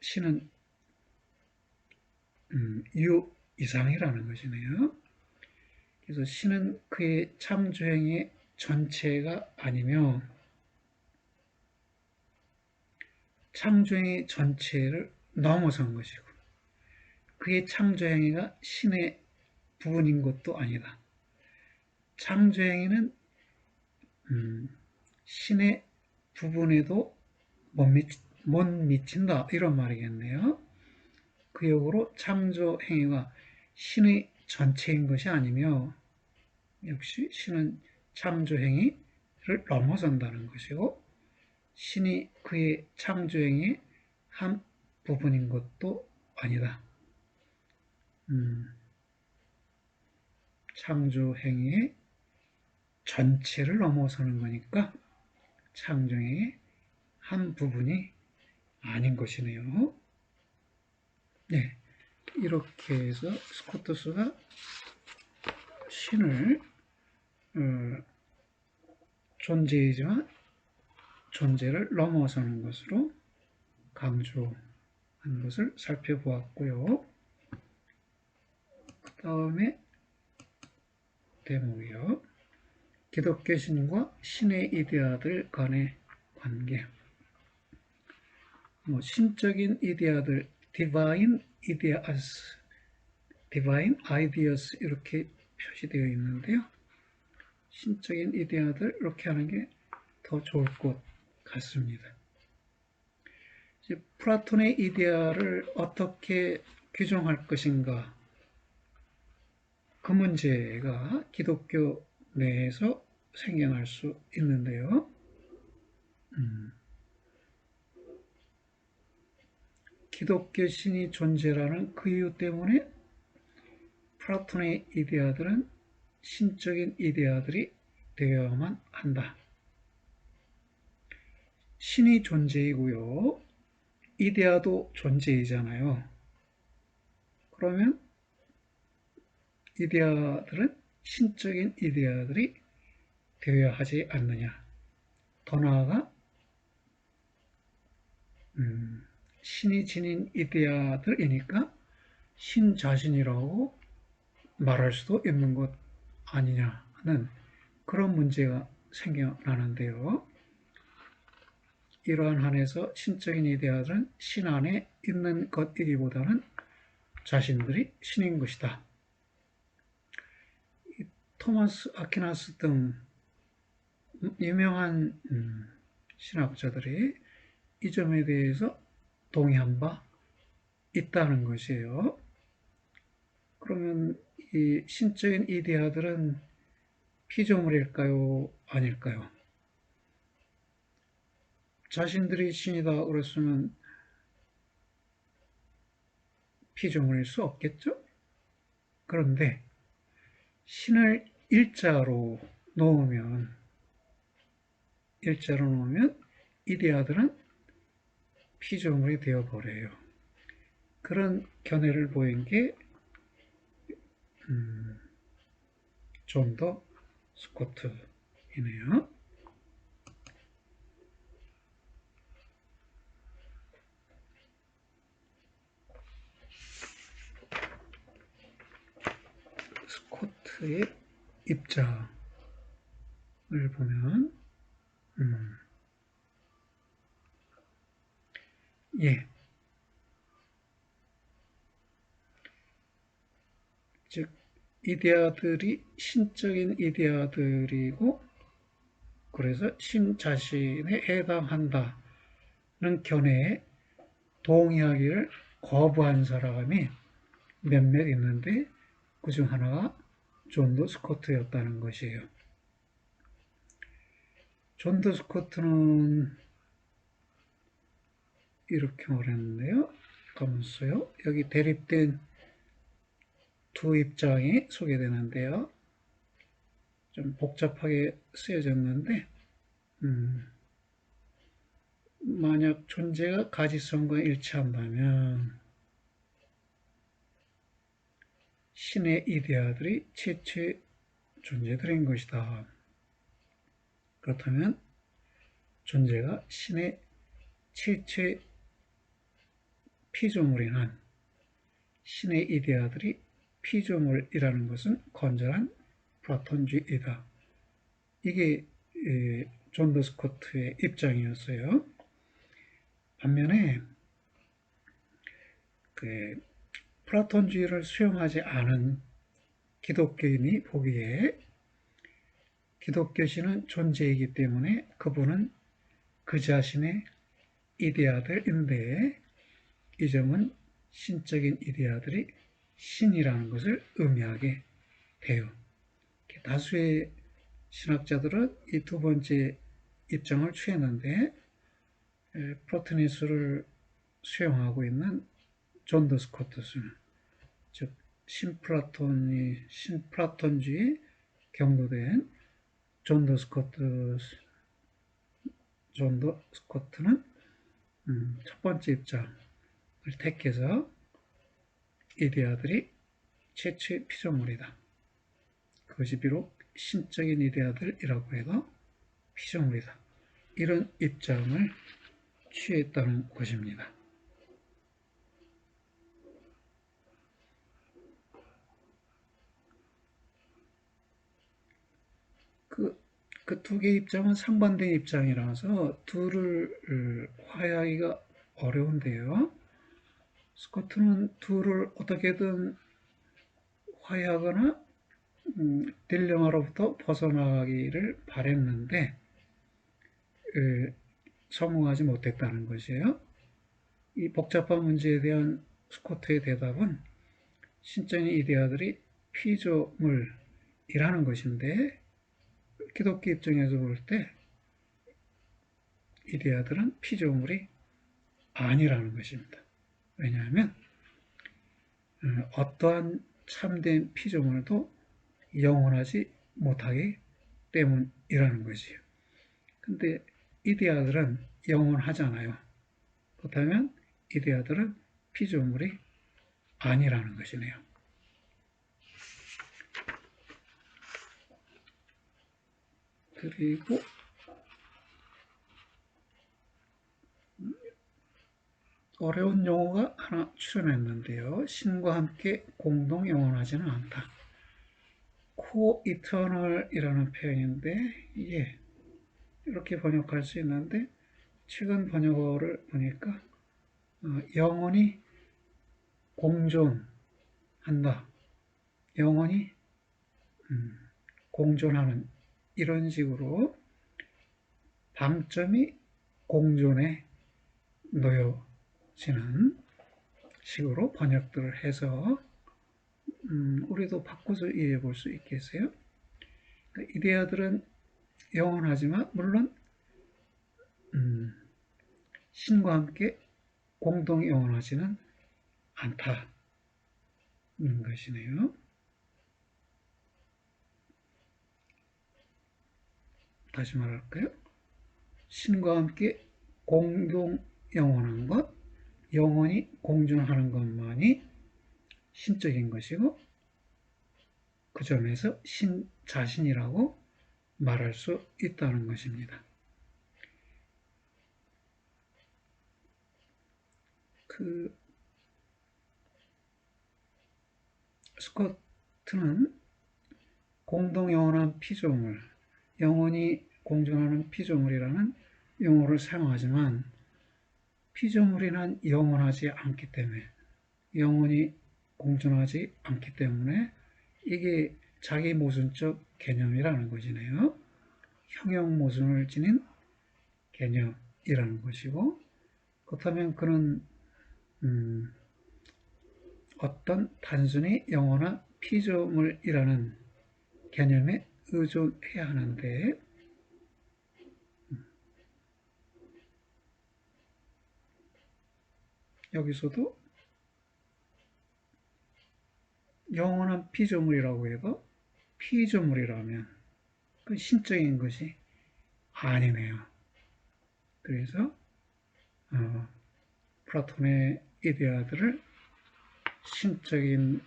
신은 유 이상이라는 것이네요. 그래서 신은 그의 창조행의 전체가 아니며 창조행의 전체를 넘어선 것이고 그의 창조행위가 신의 부분인 것도 아니다. 창조행위는 신의 부분에도 못 미친다 이런 말이겠네요. 그 역으로 창조행위가 신의 전체인 것이 아니며 역시 신은 창조행위를 넘어선다는 것이고 신이 그의 창조행위의 한 부분인 것도 아니다. 창조행위의 전체를 넘어서는 거니까 창조행위의 한 부분이 아닌 것이네요. 네, 이렇게 해서 스코트스가 신을 존재이지만 존재를 넘어서는 것으로 강조한 것을 살펴보았고요. 그 다음에 대목이요. 기독교 신과 신의 이데아들 간의 관계. 신적인 이데아들, divine ideas, divine ideas 이렇게 표시되어 있는데요. 신적인 이데아들 이렇게 하는 게 더 좋을 것 같습니다. 이제 플라톤의 이데아를 어떻게 규정할 것인가 그 문제가 기독교 내에서 생겨날 수 있는데요. 기독교 신이 존재라는 그 이유 때문에 플라톤의 이데아들은 신적인 이데아들이 되어야만 한다. 신이 존재이고요. 이데아도 존재이잖아요. 그러면 이데아들은 신적인 이데아들이 되어야 하지 않느냐. 더 나아가 신이 지닌 이데아들이니까 신 자신이라고 말할 수도 있는 것 아니냐는 그런 문제가 생겨나는데요. 이러한 한에서 신적인 이데아들은 신 안에 있는 것이기보다는 자신들이 신인 것이다. 토마스 아퀴나스 등 유명한 신학자들이 이 점에 대해서 동의한 바 있다는 것이에요. 그러면 이 신적인 이데아들은 피조물일까요? 아닐까요? 자신들이 신이다 그랬으면 피조물일 수 없겠죠? 그런데 신을 일자로 놓으면 이데아들은 피조물이 되어버려요. 그런 견해를 보인 게 존 더 스코트이네요. 스코트의 입장을 보면 예, 즉 이데아들이 신적인 이데아들이고 그래서 신 자신에 해당한다는 견해에 동의하기를 거부한 사람이 몇몇 있는데 그중 하나가 존 더 스코트였다는 것이에요. 존 더 스코트는 이렇게 말했는데요. 가면서요. 여기 대립된 두 입장이 소개되는데요. 좀 복잡하게 쓰여졌는데 만약 존재가 가지성과 일치한다면 신의 이데아들이 최초의 존재들인 것이다. 그렇다면 존재가 신의 최초의 피조물인 신의 이데아들이 피조물이라는 것은 건전한 플라톤주의이다. 이게 존 더 스코트의 입장이었어요. 반면에 그 플라톤주의를 수용하지 않은 기독교인이 보기에 기독교신은 존재이기 때문에 그분은 그 자신의 이데아들인데 이 점은 신적인 이데아들이 신이라는 것을 의미하게 돼요. 다수의 신학자들은 이 두 번째 입장을 취했는데 플라토니스를 수용하고 있는 존 더 스코트는 즉 신플라톤주의 경도된 존 더 스코트는 첫 번째 입장을 택해서 이데아들이 최초의 피조물이다. 그것이 비록 신적인 이데아들이라고 해도 피조물이다. 이런 입장을 취했다는 것입니다. 그 두 개의 입장은 상반된 입장이라서 둘을 화해하기가 어려운데요. 스코트는 둘을 어떻게든 화해하거나 딜레마로부터 벗어나기를 바랬는데 성공하지 못했다는 것이에요. 이 복잡한 문제에 대한 스코트의 대답은 신적인 이데아들이 피조물이라는 것인데 기독교 입장에서 볼 때 이데아들은 피조물이 아니라는 것입니다. 왜냐하면 어떠한 참된 피조물도 영원하지 못하기 때문이라는 것이에요. 근데 이데아들은 영원하잖아요. 그렇다면 이데아들은 피조물이 아니라는 것이네요. 그리고 어려운 용어가 하나 출연했는데요. 신과 함께 공동 영원하지는 않다. 코이터널이라는 표현인데 이게 이렇게 번역할 수 있는데 최근 번역어를 보니까 영원히 공존한다. 영원히 공존하는 이런 식으로 방점이 공존에 놓여지는 식으로 번역들을 해서 우리도 바꿔서 이해해 볼 수 있겠어요? 이데아들은 영원하지만 물론 신과 함께 공동 영원하지는 않다는 것이네요. 다시 말할까요? 신과 함께 공동 영원한 것, 영원히 공존하는 것만이 신적인 것이고 그 점에서 신 자신이라고 말할 수 있다는 것입니다. 스코트는 공동 영원한 피조물, 영원히 공존하는 피조물이라는 용어를 사용하지만 피조물이란 영원하지 않기 때문에 영원히 공존하지 않기 때문에 이게 자기 모순적 개념이라는 것이네요. 형용 모순을 지닌 개념이라는 것이고 그렇다면 그는 어떤 단순히 영원한 피조물이라는 개념에 의존해야 하는데 여기서도 영원한 피조물이라고 해도 피조물이라면 그 신적인 것이 아니네요. 그래서 플라톤의 이데아들을 신적인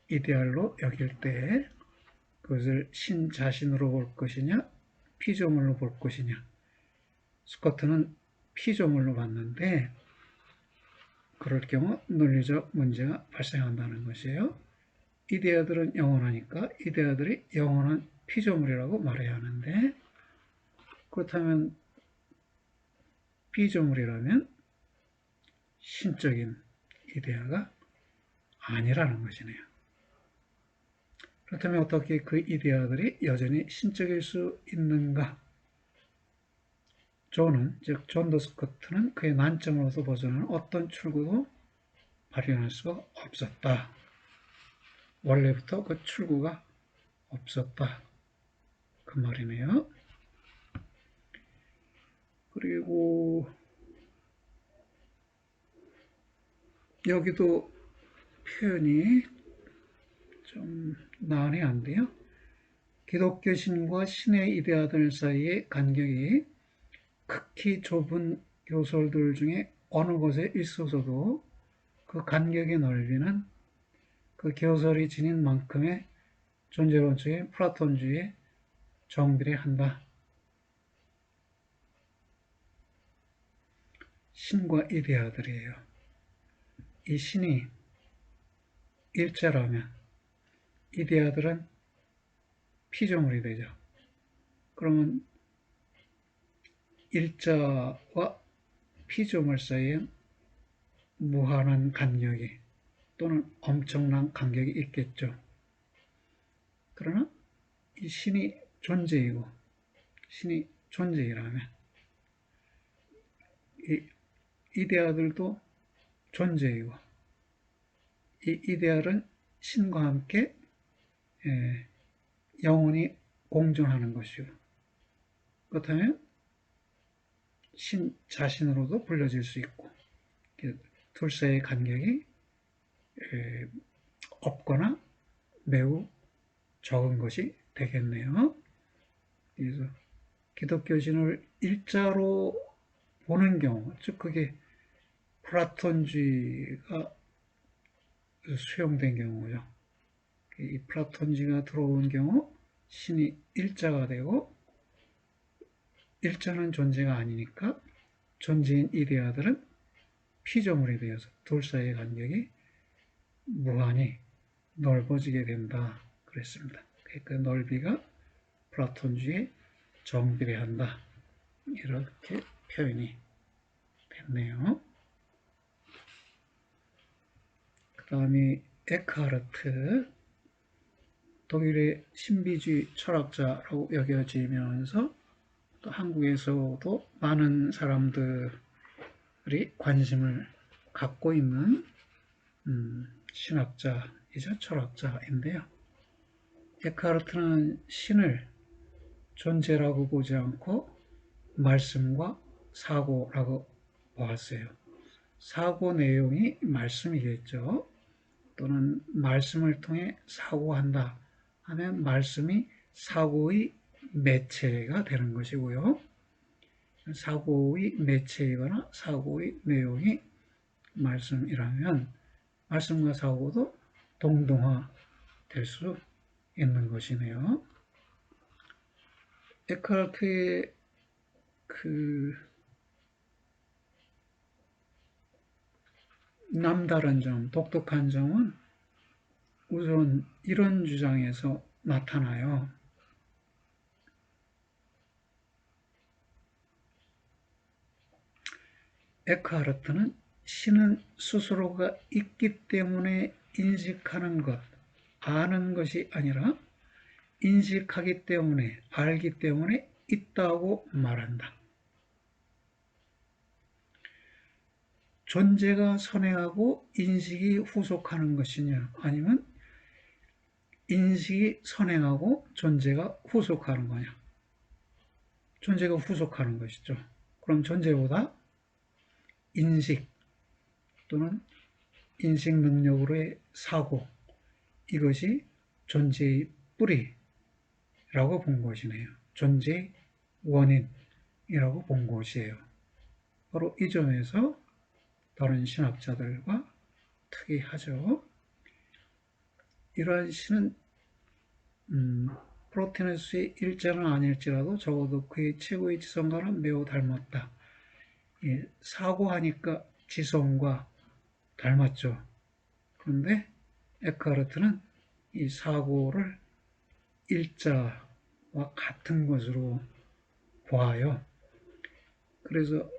이데알로 여길 때 그것을 신 자신으로 볼 것이냐 피조물로 볼 것이냐. 스코트는 피조물로 봤는데 그럴 경우 논리적 문제가 발생한다는 것이에요. 이데아들은 영원하니까 이데아들이 영원한 피조물이라고 말해야 하는데 그렇다면 피조물이라면 신적인 이데아가 아니라는 것이네요. 그렇다면 어떻게 그 이데아들이 여전히 신적일 수 있는가? 존은, 즉 존 스코트는 그의 난점으로서 벗어나는 어떤 출구도 발견할 수가 없었다. 원래부터 그 출구가 없었다. 그 말이네요. 그리고 여기도 표현이 좀 난해한데요. 기독교 신과 신의 이데아들 사이의 간격이 극히 좁은 교설들 중에 어느 곳에 있어서도 그 간격의 넓이는 그 교설이 지닌 만큼의 존재론적인 플라톤주의에 정비례한다. 신과 이데아들이에요. 이 신이 일자라면 이데아들은 피조물이 되죠. 그러면 일자와 피조물 사이에 무한한 간격이 또는 엄청난 간격이 있겠죠. 그러나 이 신이 존재이고 신이 존재이라면 이 이데아들도 존재이고 이 이데알은 신과 함께 영원히 공존하는 것이고 그렇다면 신 자신으로도 불려질 수 있고 둘 사이의 간격이 없거나 매우 적은 것이 되겠네요. 그래서 기독교 신을 일자로 보는 경우, 즉 그게 플라톤주의가 수용된 경우죠. 이 플라톤주의가 들어온 경우 신이 일자가 되고 일자는 존재가 아니니까 존재인 이데아들은 피조물이 되어서 둘 사이의 간격이 무한히 넓어지게 된다 그랬습니다. 그 넓이가 플라톤주의에 정비례한다 이렇게 표현이 됐네요. 그 다음에 에크하르트, 독일의 신비주의 철학자라고 여겨지면서 또 한국에서도 많은 사람들이 관심을 갖고 있는 신학자이자 철학자인데요. 에크하르트는 신을 존재라고 보지 않고 말씀과 사고라고 보았어요. 사고 내용이 말씀이겠죠. 또는 말씀을 통해 사고한다 하면 말씀이 사고의 매체가 되는 것이고요. 사고의 매체이거나 사고의 내용이 말씀이라면 말씀과 사고도 동등화될 수 있는 것이네요. 에크하르트의 남다른 점, 독특한 점은 우선 이런 주장에서 나타나요. 에크하르트는 신은 스스로가 있기 때문에 인식하는 것, 아는 것이 아니라 인식하기 때문에, 알기 때문에 있다고 말한다. 존재가 선행하고 인식이 후속하는 것이냐 아니면 인식이 선행하고 존재가 후속하는 거냐. 존재가 후속하는 것이죠. 그럼 존재보다 인식 또는 인식 능력으로의 사고, 이것이 존재의 뿌리라고 본 것이네요. 존재의 원인이라고 본 것이에요. 바로 이 점에서 다른 신학자들과 특이하죠. 이러한 신은 프로테네스의 일자는 아닐지라도 적어도 그의 최고의 지성과는 매우 닮았다. 예, 사고하니까 지성과 닮았죠. 그런데 에크하르트는 이 사고를 일자와 같은 것으로 보아요. 그래서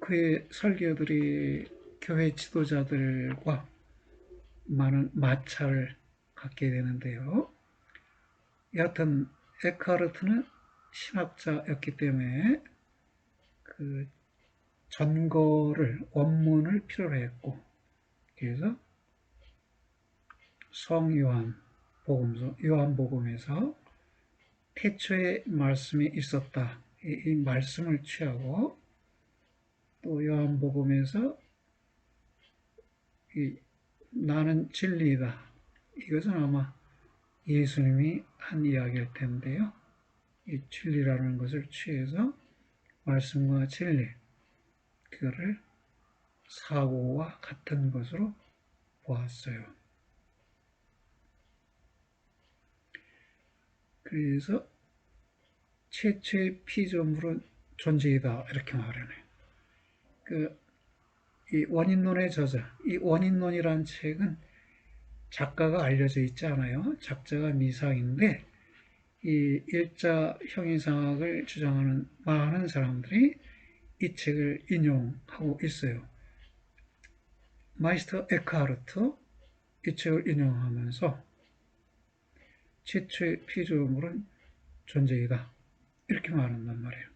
그의 설교들이 교회 지도자들과 많은 마찰을 갖게 되는데요. 여하튼 에크하르트는 신학자였기 때문에 그 전거를 원문을 필요로 했고, 그래서 성요한 복음서 요한복음에서 태초에 말씀이 있었다, 이 말씀을 취하고, 또 요한복음에서 나는 진리이다, 이것은 아마 예수님이 한 이야기일 텐데요. 이 진리라는 것을 취해서 말씀과 진리, 그거를 사고와 같은 것으로 보았어요. 그래서 최초의 피조물은 존재이다, 이렇게 말하네요. 이 원인론의 저자, 이 원인론이라는 책은 작가가 알려져 있지 않아요. 작자가 미상인데, 이 일자 형이상학을 주장하는 많은 사람들이 이 책을 인용하고 있어요. 마이스터 에크하르트 이 책을 인용하면서 최초의 피조물은 존재이다, 이렇게 말한단 말이에요.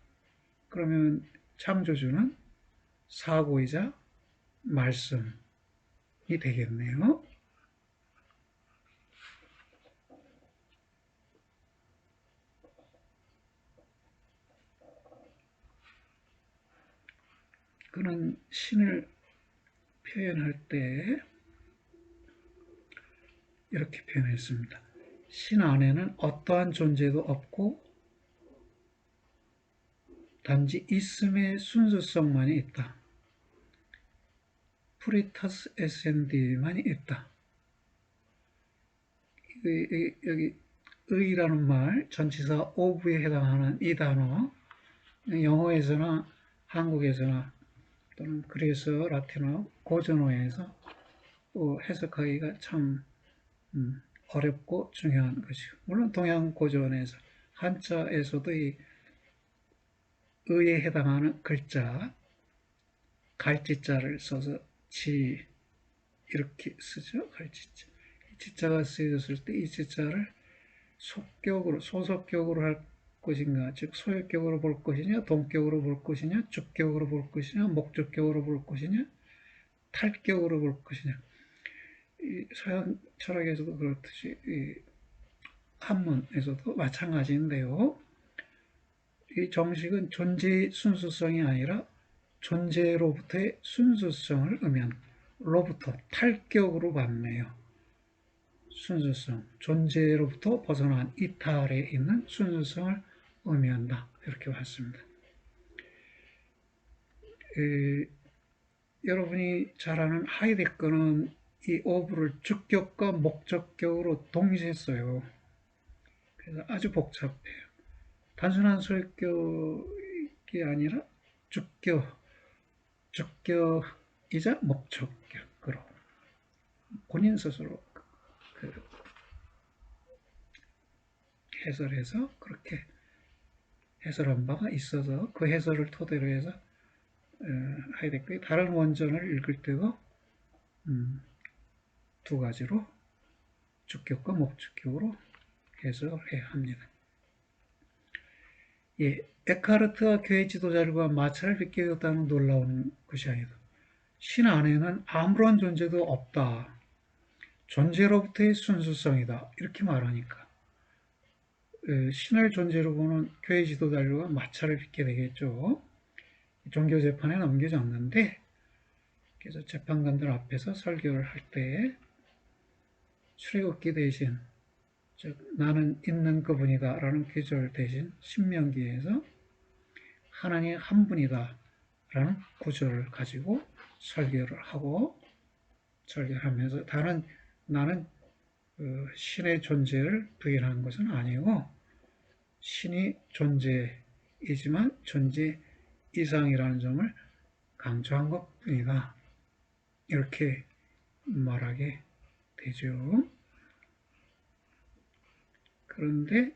그러면 창조주는 사고이자 말씀이 되겠네요. 그는 신을 표현할 때 이렇게 표현했습니다. 신 안에는 어떠한 존재도 없고 단지 있음의 순수성만이 있다. 프리타스 에센디만이 있다. 여기 의라는 말, 전치사 오브에 해당하는 이 단어, 영어에서나 한국에서나 또는 그리스, 라틴어, 고전어에서 또 해석하기가 참 어렵고 중요한 것이고, 물론 동양 고전에서 한자에서도 이 의에 해당하는 글자, 갈지자를 써서 지 이렇게 쓰죠. 갈지자. 이 지자가 쓰여졌을 때 이 지자를 속격으로, 소속격으로 할 것인가, 즉 소역격으로 볼 것이냐, 동격으로 볼 것이냐, 주격으로 볼 것이냐, 목적격으로 볼 것이냐, 탈격으로 볼 것이냐. 이 서양 철학에서도 그렇듯이 이 한문에서도 마찬가지인데요. 이 정식은 존재의 순수성이 아니라 존재로부터의 순수성을 의미한 로부터 탈격으로 봤네요. 순수성, 존재로부터 벗어난 이탈에 있는 순수성을 의미한다, 이렇게 봤습니다. 여러분이 잘 아는 하이데거는 이 오브를 주격과 목적격으로 동시에 써요. 그래서 아주 복잡해요. 단순한 소유격이 아니라 주격이자 목적격으로 본인 스스로 해설해서 그렇게 해설한 바가 있어서 그 해설을 토대로 해서 하이데거의 다른 원전을 읽을 때도 두 가지로 주격과 목적격으로 해석해야 합니다. 예, 에크하르트와 교회 지도자들과 마찰을 빚게 되었다는 놀라운 것이 아니다. 신 안에는 아무런 존재도 없다. 존재로부터의 순수성이다, 이렇게 말하니까 신을 존재로 보는 교회 지도자들과 마찰을 빚게 되겠죠. 종교 재판에 넘겨졌는데, 그래서 재판관들 앞에서 설교를 할 때 출애굽기 대신, 즉 나는 있는 그분이다 라는 구절 대신 신명기에서 하나님 한 분이다 라는 구절을 가지고 설교를 하고, 설교를 하면서 나는 신의 존재를 부인한 것은 아니고 신이 존재이지만 존재 이상이라는 점을 강조한 것뿐이다. 이렇게 말하게 되죠. 그런데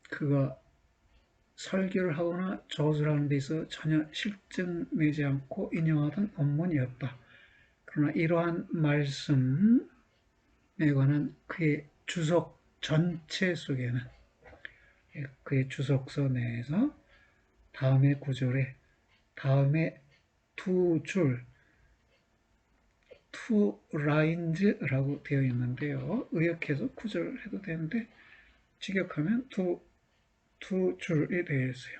그가 설교를 하거나 저주를 하는 데 있어 전혀 실증 내지 않고 인용하던 원문이었다. 그러나 이러한 말씀에 관한 그의 주석 전체 속에는 그의 주석서 내에서 다음의 구절에 다음에 두 줄, two lines라고 되어 있는데요. 의역해서 구절 해도 되는데 직역하면 두 줄이 되어 있어요.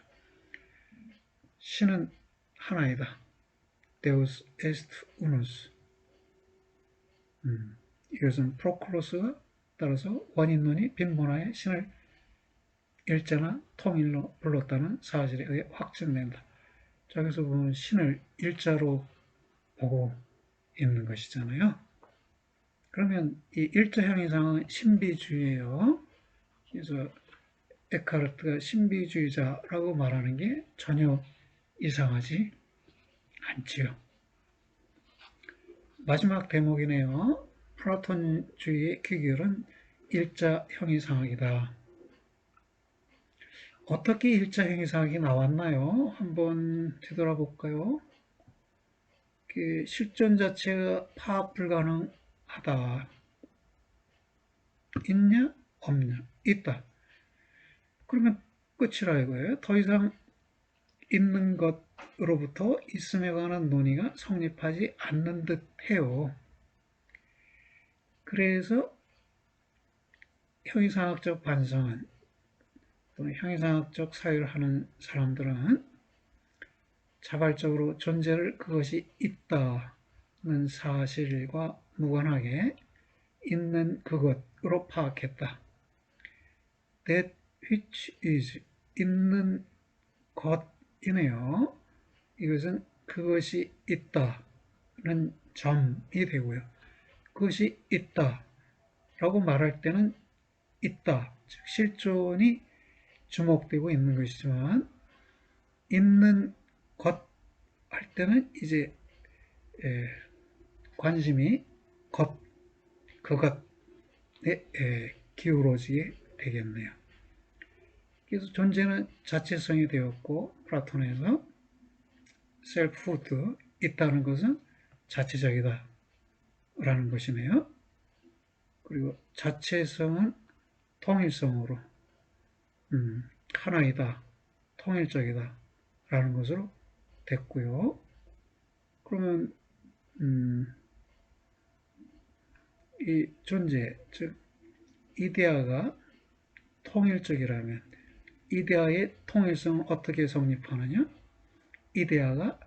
신은 하나이다. Deus est unus. 이것은 프로클로스가 따라서 원인론이 빈번하게 신을 일자나 통일로 불렀다는 사실에 의해 확증된다. 자, 여기서 보면 신을 일자로 보고 있는 것이잖아요. 그러면 이 일자 형이상은 신비주의예요. 그래서 에카르트가 신비주의자라고 말하는 게 전혀 이상하지 않지요. 마지막 대목이네요. 플라톤주의의 귀결은 일자 형이상학이다. 어떻게 일자 형이상학이 나왔나요? 한번 되돌아볼까요? 그 실존 자체가 파악 불가능하다. 있냐? 없냐? 있다. 그러면 끝이라 이거예요. 더 이상 있는 것으로부터 있음에 관한 논의가 성립하지 않는 듯 해요. 그래서 형이상학적 반성은 또는 형이상학적 사유를 하는 사람들은 자발적으로 존재를 그것이 있다는 사실과 무관하게 있는 그것으로 파악했다. That which is 있는 것이네요. 이것은 그것이 있다는 점이 되고요. 그것이 있다라고 말할 때는 있다, 즉 실존이 주목되고 있는 것이지만 있는 것 할 때는 이제 관심이 그것에 기울어지게 되겠네요. 그래서 존재는 자체성이 되었고 플라톤에서 셀프후드, 있다는 것은 자체적이다 라는 것이네요. 그리고 자체성은 통일성으로 하나이다, 통일적이다 라는 것으로 됐고요. 그러면 이 존재, 즉 이데아가 통일적이라면 이데아의 통일성은 어떻게 성립하느냐? 이데아가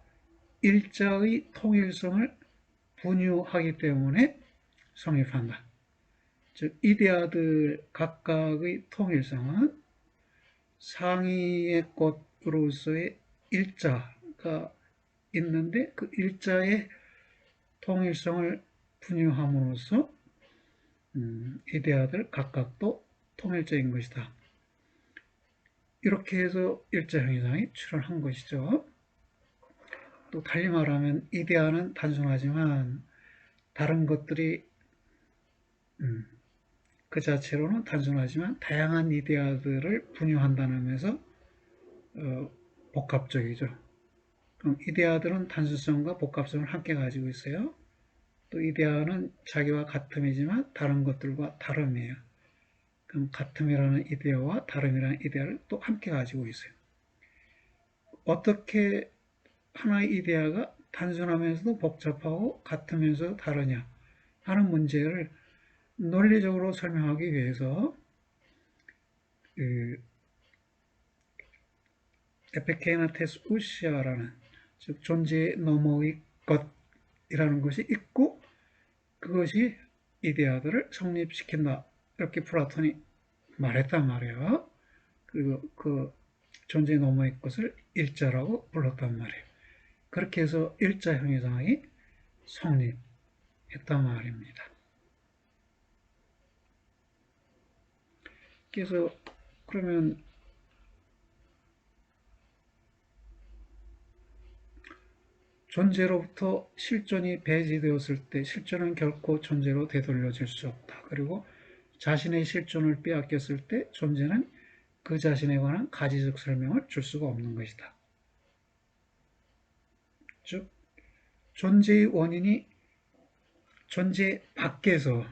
일자의 통일성을 분유하기 때문에 성립한다. 즉 이데아들 각각의 통일성은 상위의 것으로서의 일자가 있는데 그 일자의 통일성을 분유함으로써 이데아들 각각도 통일적인 것이다. 이렇게 해서 일자형이상이 출현한 것이죠. 또 달리 말하면 이데아는 단순하지만 다른 것들이 그 자체로는 단순하지만 다양한 이데아들을 분유한다는 면에서 복합적이죠. 그럼 이데아들은 단순성과 복합성을 함께 가지고 있어요. 또 이데아는 자기와 같음이지만 다른 것들과 다름이에요. 그럼 같음이라는 이데아와 다름이라는 이데아를 또 함께 가지고 있어요. 어떻게 하나의 이데아가 단순하면서도 복잡하고 같으면서 다르냐 하는 문제를 논리적으로 설명하기 위해서 에피케이나테스 우시아라는 즉 존재 너머의 것이라는 것이 있고 그것이 이데아들을 성립시킨다. 이렇게 플라톤이 말했단 말이에요. 그리고 그 존재 너머의 것을 일자라고 불렀단 말이에요. 그렇게 해서 일자 형이상학이 성립했단 말입니다. 그래서 그러면 존재로부터 실존이 배제되었을 때 실존은 결코 존재로 되돌려질 수 없다. 그리고 자신의 실존을 빼앗겼을 때 존재는 그 자신에 관한 가지적 설명을 줄 수가 없는 것이다. 즉 존재의 원인이 존재 밖에서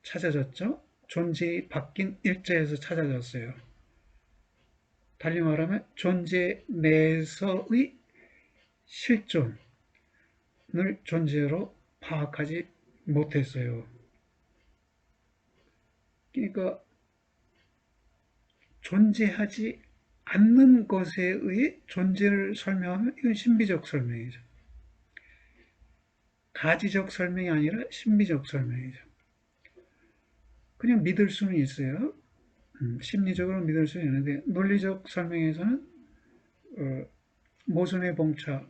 찾아졌죠. 존재의 바뀐 일자에서 찾아졌어요. 달리 말하면 존재 내에서의 실존을 존재로 파악하지 못했어요. 그러니까 존재하지 않는 것에 의해 존재를 설명하면 이건 신비적 설명이죠. 가지적 설명이 아니라 신비적 설명이죠. 그냥 믿을 수는 있어요. 심리적으로 믿을 수는 있는데 논리적 설명에서는 모순에 봉착할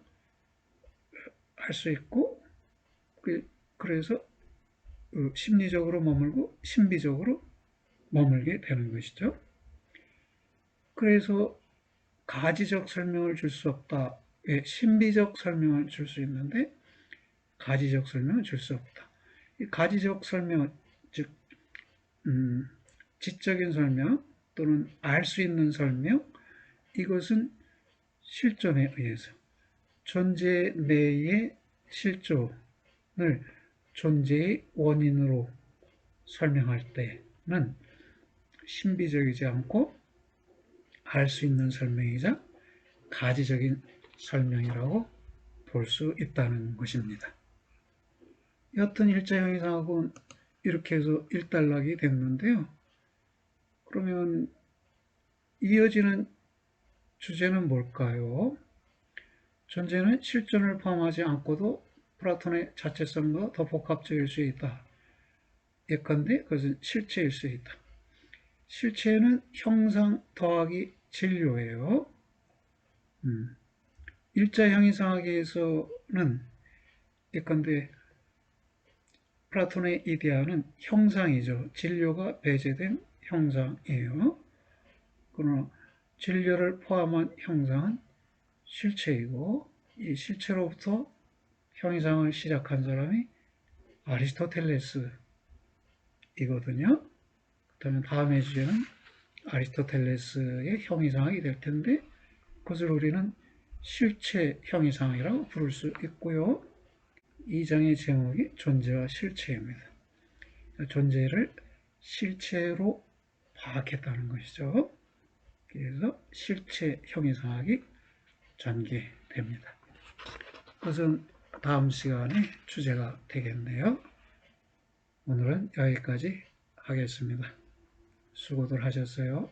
수 있고 그래서 심리적으로 머물고 신비적으로 머물게 되는 것이죠. 그래서 가지적 설명을 줄 수 없다. 왜? 신비적 설명을 줄 수 있는데 가지적 설명을 줄 수 없다. 이 가지적 설명, 즉 지적인 설명 또는 알 수 있는 설명, 이것은 실존에 의해서 존재 내의 실존을 존재의 원인으로 설명할 때는 신비적이지 않고 알 수 있는 설명이자 가지적인 설명이라고 볼 수 있다는 것입니다. 여튼 일자형이상학은 이렇게 해서 일단락이 됐는데요. 그러면 이어지는 주제는 뭘까요? 존재는 실존을 포함하지 않고도 플라톤의 자체성과 더 복합적일 수 있다. 예컨대 그것은 실체일 수 있다. 실체는 형상 더하기 진료예요. 일자형이상학에서는 예컨대 플라톤의 이데아는 형상이죠. 진료가 배제된 형상이에요. 그러나 진료를 포함한 형상은 실체이고 이 실체로부터 형이상을 시작한 사람이 아리스토텔레스이거든요. 그렇다면 다음의 주제는 아리스토텔레스의 형이상학이 될 텐데 그것을 우리는 실체 형이상학이라고 부를 수 있고요. 이 장의 제목이 존재와 실체입니다. 존재를 실체로 파악했다는 것이죠. 그래서 실체 형이상학이 전개됩니다. 그것은 다음 시간에 주제가 되겠네요. 오늘은 여기까지 하겠습니다. 수고들 하셨어요.